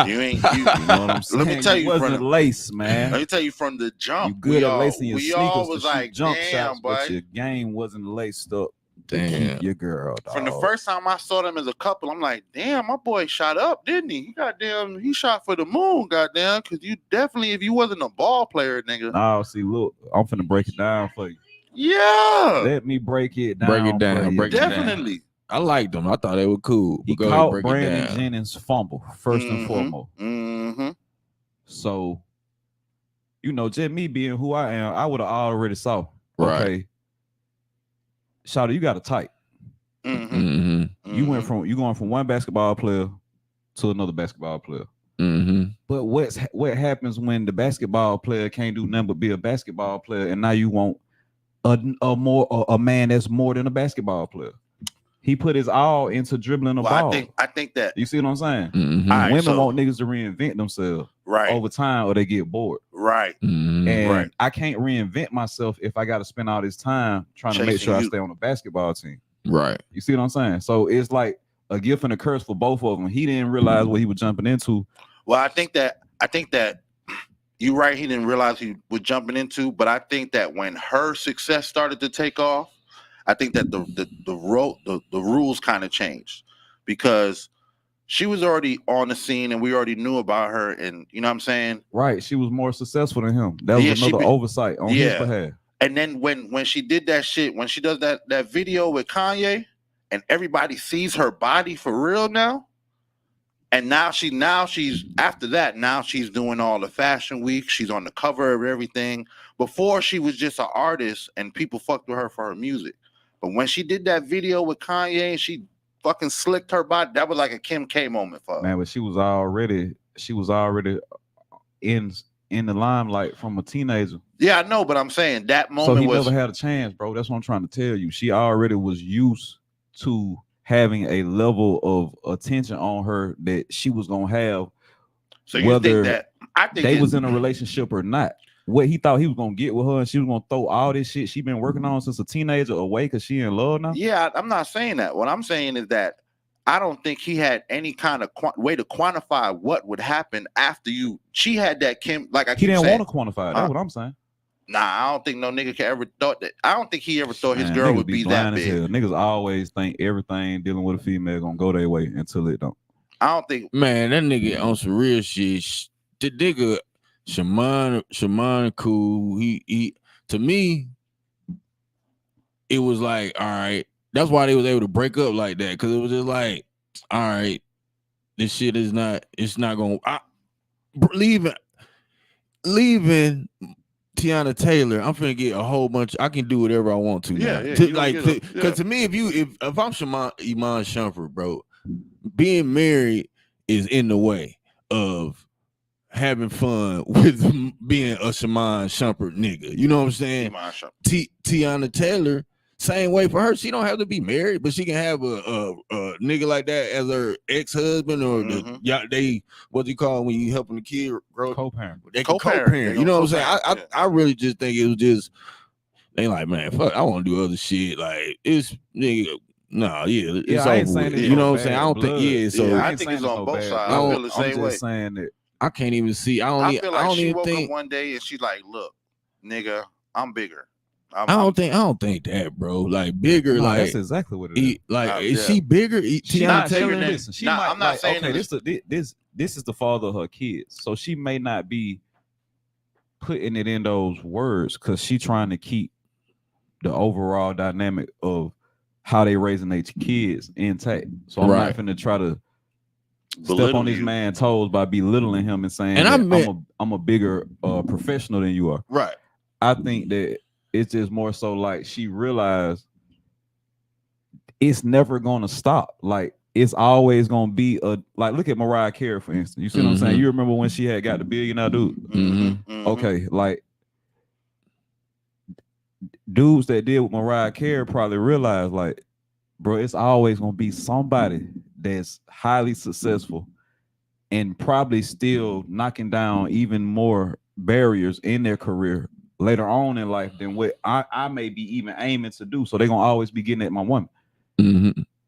[SPEAKER 3] you ain't. You
[SPEAKER 2] know what I'm saying?
[SPEAKER 3] Let me tell you,
[SPEAKER 2] wasn't lace, man.
[SPEAKER 3] Let me tell you from the jump.
[SPEAKER 2] You good at lacing your
[SPEAKER 3] we
[SPEAKER 2] sneakers
[SPEAKER 3] all was
[SPEAKER 2] to shoot
[SPEAKER 3] like,
[SPEAKER 2] jump
[SPEAKER 3] damn,
[SPEAKER 2] shots,
[SPEAKER 3] boy.
[SPEAKER 2] but your game wasn't laced up.
[SPEAKER 5] Damn,
[SPEAKER 2] your girl. Dog.
[SPEAKER 3] From the first time I saw them as a couple, I'm like, damn, my boy shot up, didn't he? He shot for the moon, goddamn. Because you definitely, if you wasn't a ball player, nigga.
[SPEAKER 2] Nah, see, look, I'm finna break it down for you.
[SPEAKER 3] Yeah.
[SPEAKER 2] Let me break it down.
[SPEAKER 3] Definitely.
[SPEAKER 5] I liked them. I thought they were cool.
[SPEAKER 2] He caught Brandon Jennings' fumble first and foremost.
[SPEAKER 3] Mm-hmm.
[SPEAKER 2] So, just me being who I am, I would have already saw.
[SPEAKER 5] Right.
[SPEAKER 2] Okay, Shawty, you got a type.
[SPEAKER 3] Mm-hmm.
[SPEAKER 2] You going from one basketball player to another basketball player.
[SPEAKER 5] Mm-hmm.
[SPEAKER 2] But what happens when the basketball player can't do nothing but be a basketball player, and now you want a man that's more than a basketball player? He put his all into dribbling the ball.
[SPEAKER 3] I think that
[SPEAKER 2] you see what I'm saying.
[SPEAKER 5] Mm-hmm.
[SPEAKER 3] Right,
[SPEAKER 2] Women want niggas to reinvent themselves over time, or they get bored.
[SPEAKER 3] Right.
[SPEAKER 5] Mm-hmm.
[SPEAKER 2] And I can't reinvent myself if I got to spend all this time trying to make sure I stay on the basketball team.
[SPEAKER 5] Right.
[SPEAKER 2] You see what I'm saying? So it's like a gift and a curse for both of them. He didn't realize what he was jumping into.
[SPEAKER 3] Well, I think that you're right. He didn't realize he was jumping into, but I think that when her success started to take off, I think that the rules kind of changed, because she was already on the scene and we already knew about her, and you know what I'm saying?
[SPEAKER 2] Right. She was more successful than him. That was another oversight on his behalf.
[SPEAKER 3] And then when she did that shit, when she does that video with Kanye, and everybody sees her body for real now. And now she's after that. Now she's doing all the fashion week. She's on the cover of everything. Before, she was just an artist and people fucked with her for her music. But when she did that video with Kanye and she fucking slicked her body, that was like a Kim K moment for her.
[SPEAKER 2] Man, but she was already in the limelight from a teenager.
[SPEAKER 3] Yeah, I know, but I'm saying that moment
[SPEAKER 2] so he never had a chance, bro. That's what I'm trying to tell you. She already was used to having a level of attention on her that she was gonna have.
[SPEAKER 3] So you think that I think
[SPEAKER 2] they was in a relationship or not? What he thought he was gonna get with her, and she was gonna throw all this shit she been working on since a teenager away because she in love now?
[SPEAKER 3] Yeah, I'm not saying that. What I'm saying is that I don't think he had any kind of way to quantify what would happen after you. She had that Kim, like I keep saying.
[SPEAKER 2] He didn't want to quantify it. That's what I'm saying.
[SPEAKER 3] Nah, I don't think no nigga can ever thought that. I don't think he ever thought his girl would be that big.
[SPEAKER 2] Niggas always think everything dealing with a female gonna go their way until it don't.
[SPEAKER 3] I don't think.
[SPEAKER 5] Man, that nigga on some real shit. The nigga Shaman cool. He to me, it was like, all right. That's why they was able to break up like that, because it was just like, all right, this shit is not. It's not gonna leaving Tiana Taylor. I'm finna get a whole bunch. I can do whatever I want to now. Because to me, if I'm Iman Shumpert, bro, being married is in the way of having fun with being a Shaman Shumpert nigga. You know what I'm saying? Tiana Taylor Same way for her. She don't have to be married, but she can have a nigga like that as her ex-husband or they what do you call it when you helping the kid grow?
[SPEAKER 2] Co-parent.
[SPEAKER 5] They can co-parent. You know what I'm saying? I really just think it was just they like, man, fuck, I want to do other shit. Like it's nigga. No, it's over with. You know what I'm saying? I don't think so.
[SPEAKER 3] I think it's on both sides. I feel the same way.
[SPEAKER 2] Saying that
[SPEAKER 5] I can't even see. I feel like she woke up
[SPEAKER 3] one day and she's like, "Look, nigga, I'm bigger."
[SPEAKER 5] I don't think that, bro. Like bigger,
[SPEAKER 2] no,
[SPEAKER 5] like
[SPEAKER 2] that's exactly what it is.
[SPEAKER 5] Like, is she bigger?
[SPEAKER 2] Tiana Taylor, listen, she might.
[SPEAKER 3] I'm not saying
[SPEAKER 2] okay. This is the father of her kids, so she may not be putting it in those words because she trying to keep the overall dynamic of how they raising their kids intact. So I'm not finna try to step on this man's toes by belittling him and saying I'm a bigger professional than you are.
[SPEAKER 5] Right.
[SPEAKER 2] I think that it's just more so like she realized it's never gonna stop. Like it's always gonna be like look at Mariah Carey, for instance. You see what I'm saying? You remember when she had got the billionaire dude? Okay, like dudes that did with Mariah Carey probably realized, like, bro, it's always gonna be somebody that's highly successful and probably still knocking down even more barriers in their career later on in life than what I may be even aiming to do. So they're gonna always be getting at my woman.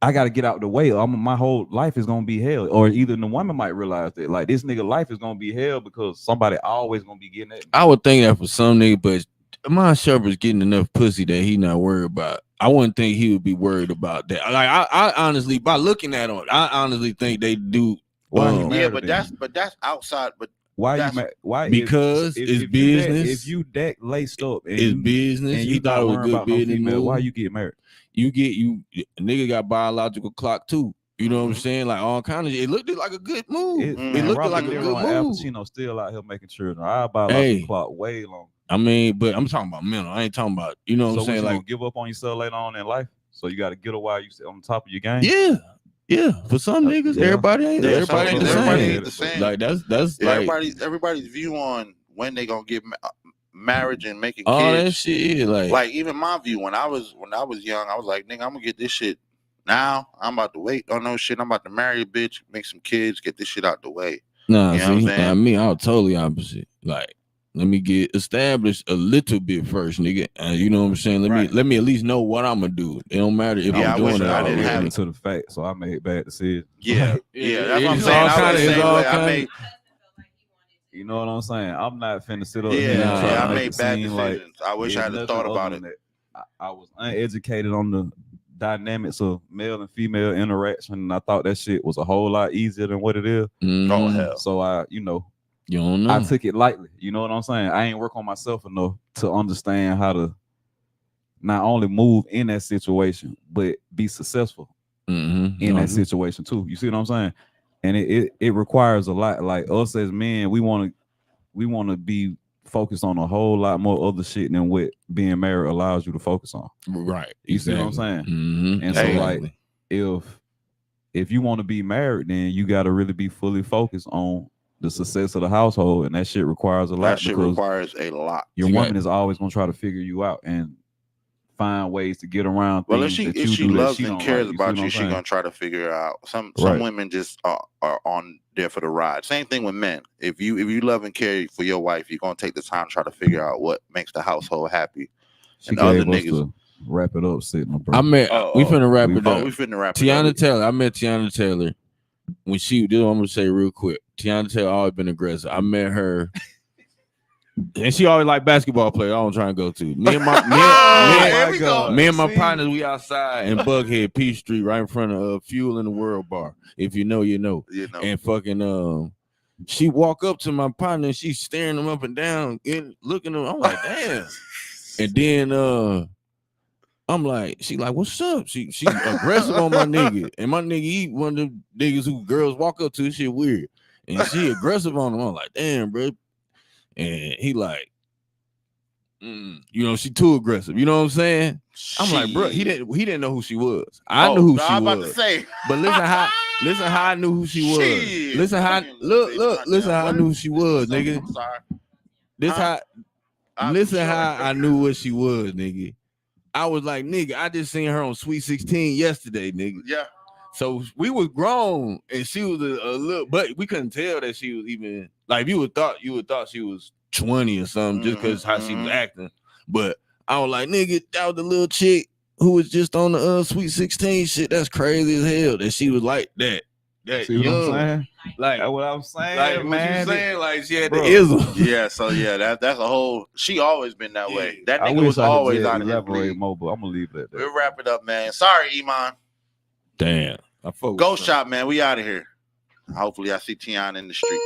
[SPEAKER 2] I gotta get out the way. My whole life is gonna be hell. Or either the woman might realize that, like, this nigga life is gonna be hell because somebody always gonna be getting at me.
[SPEAKER 5] I would think that for some nigga, but Amon Shepherd's getting enough pussy that he not worried about. I wouldn't think he would be worried about that. Like I honestly, by looking at him, I honestly think they do.
[SPEAKER 3] But that's outside. But
[SPEAKER 2] why
[SPEAKER 5] because it's business.
[SPEAKER 2] If you that laced up, and
[SPEAKER 5] it's business.
[SPEAKER 2] And you
[SPEAKER 5] thought it was good business.
[SPEAKER 2] Female, why you get married?
[SPEAKER 5] A nigga got biological clock too. You know what I'm saying? Like all kind of. It looked like a good move. It looked like a good move. Al
[SPEAKER 2] Pacino still out here making children. Our biological clock way long.
[SPEAKER 5] I mean, but I'm talking about mental. I ain't talking about, you know what I'm saying? Like,
[SPEAKER 2] give up on yourself later on in life. So you got to get a while you sit on top of your game.
[SPEAKER 5] Yeah. For some niggas, everybody ain't the same. Like that's
[SPEAKER 3] everybody's view on when they gonna get marriage and making
[SPEAKER 5] all
[SPEAKER 3] kids.
[SPEAKER 5] That shit,
[SPEAKER 3] like even my view when I was young, I was like, nigga, I'm gonna get this shit now. I'm about to wait on no shit. I'm about to marry a bitch, make some kids, get this shit out the way.
[SPEAKER 5] Nah, I mean, I'm totally opposite. Like, let me get established a little bit first, nigga. You know what I'm saying? Let me at least know what I'm gonna do. It don't matter if I'm doing it.
[SPEAKER 2] I didn't have it to the fact, so I made bad decisions.
[SPEAKER 3] Yeah. That's what I'm saying.
[SPEAKER 2] You know what I'm saying? I'm not finna sit up.
[SPEAKER 3] I made bad decisions. Like, I wish I had thought about it.
[SPEAKER 2] I was uneducated on the dynamics of male and female interaction, and I thought that shit was a whole lot easier than what it is.
[SPEAKER 3] Oh hell!
[SPEAKER 2] So
[SPEAKER 5] you don't know.
[SPEAKER 2] I took it lightly. You know what I'm saying? I ain't work on myself enough to understand how to not only move in that situation, but be successful in that situation too. You see what I'm saying? And it requires a lot. Like us as men, we want to be focused on a whole lot more other shit than what being married allows you to focus on.
[SPEAKER 5] Right.
[SPEAKER 2] You see what I'm saying? And so like if you want to be married, then you got to really be fully focused on the success of the household, and that shit requires a lot.
[SPEAKER 3] That shit requires a lot.
[SPEAKER 2] Your woman is always gonna try to figure you out and find ways to get around.
[SPEAKER 3] Well, if she loves and cares about you, she's gonna try to figure it out. Some women just are on there for the ride. Same thing with men. If you love and care for your wife, you're gonna take the time to try to figure out what makes the household happy.
[SPEAKER 2] And other niggas wrap it up, sitting up.
[SPEAKER 5] We finna wrap it up.
[SPEAKER 3] We finna wrap it up.
[SPEAKER 5] Tiana Taylor. I met Tiana Taylor when she. This is what I'm gonna say real quick. Tiana Taylor always been aggressive. I met her, and she always like basketball player. I don't try and go to. Me and my partners, we outside in Bughead, P Street, right in front of Fuel in the World Bar. If you know, you know. And fucking she walk up to my partner and she's staring him up and down and looking at him. I'm like, damn. And then I'm like, she like, what's up? She aggressive on my nigga. And my nigga, he one of them niggas who girls walk up to, shit weird. And she aggressive on him. I'm like, damn, bro. And he like, she too aggressive. You know what I'm saying? I'm like, bro, he didn't know who she was. I knew who she was. I'm about to say. But listen how I knew who she was. Shit. Listen how I knew who she was, nigga. I'm sorry. Listen how I knew what she was, nigga. I was like, nigga, I just seen her on Sweet 16 yesterday, nigga.
[SPEAKER 3] Yeah.
[SPEAKER 5] So we was grown, and she was a little, but we couldn't tell that she was even like you would thought she was 20 or something just because how she was acting. But I was like, nigga, that was the little chick who was just on the Sweet 16 shit. That's crazy as hell that she was like that.
[SPEAKER 2] See what I'm saying?
[SPEAKER 5] Like
[SPEAKER 2] that's what I'm saying,
[SPEAKER 5] like
[SPEAKER 2] man.
[SPEAKER 5] What you saying? Like she had the ism.
[SPEAKER 3] Yeah, so yeah, that's a whole. She always been that way. That
[SPEAKER 2] I
[SPEAKER 3] nigga
[SPEAKER 2] wish
[SPEAKER 3] was
[SPEAKER 2] I could
[SPEAKER 3] always out of his
[SPEAKER 2] elaborate
[SPEAKER 3] league.
[SPEAKER 2] more, but I'm gonna leave it at that.
[SPEAKER 3] We'll wrap it up, man. Sorry, Iman.
[SPEAKER 5] Damn.
[SPEAKER 3] GOAT Shop, man. We out of here. Hopefully, I see Tiana in the street.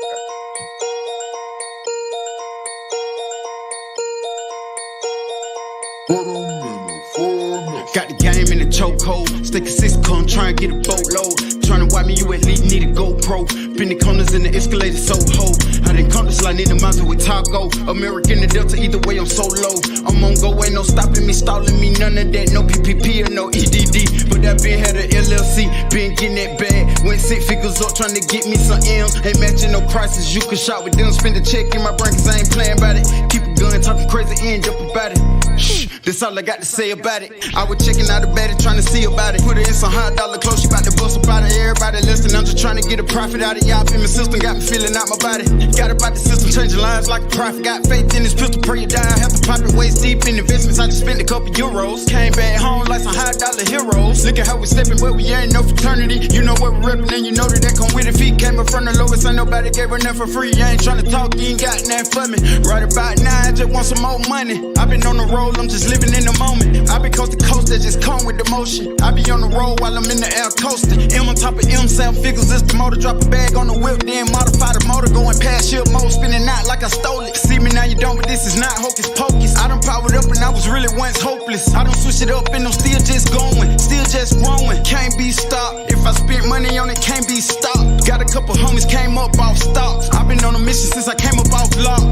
[SPEAKER 13] Got the game in the chokehold. Stay consistent, try and get a boatload. Trying to wipe me, you at least need a GoPro. Been the corners in the escalator so ho. I done come to slide in the mountain with taco. American the Delta, either way I'm so low. I'm on go, ain't no stopping me, stalling me, none of that. No PPP or no EDD. But that been had a LLC, been getting that bag. Went 6 figures up trying to get me some M's. Ain't matching no prices, you can shop with them. Spend the check in my brain cause I ain't playing about it. Keep it going, talking crazy, end up about it. Shh, that's all I got to say about it. I was checking out the bed trying to see about it. Put her in some $100 clothes, she bout to bust up out of everybody listening. I'm just trying to get a profit out of y'all. In my system, got me feeling out my body. Got about the system, changing lines like a prophet. Got faith in this pistol, pray you die. Have to pop it waist deep in investments. I just spent a couple euros. Came back home like some $100 heroes. Look at how we stepping, but we ain't no fraternity. You know what we're repping, and you know that come with it. Feet came up from the lowest, ain't nobody gave her nothing for free. You ain't trying to talk, you ain't got nothing for me. Right about now, I just want some more money. I've been on the road, I'm just living in the moment. I be coast to coast, that just come with the motion. I be on the road while I'm in the air coasting. M on top of M, 7 figures, it's the motor. Drop a bag on the whip, then modify the motor. Going past shield mode, spinning out like I stole it. See me now, you don't, but this is not hocus pocus. I done powered up and I was really once hopeless. I done switch it up and I'm still just going, still just growing. Can't be stopped. If I spent money on it, can't be stopped. Got a couple homies came up off stocks. I've been on a mission since I came up off lock.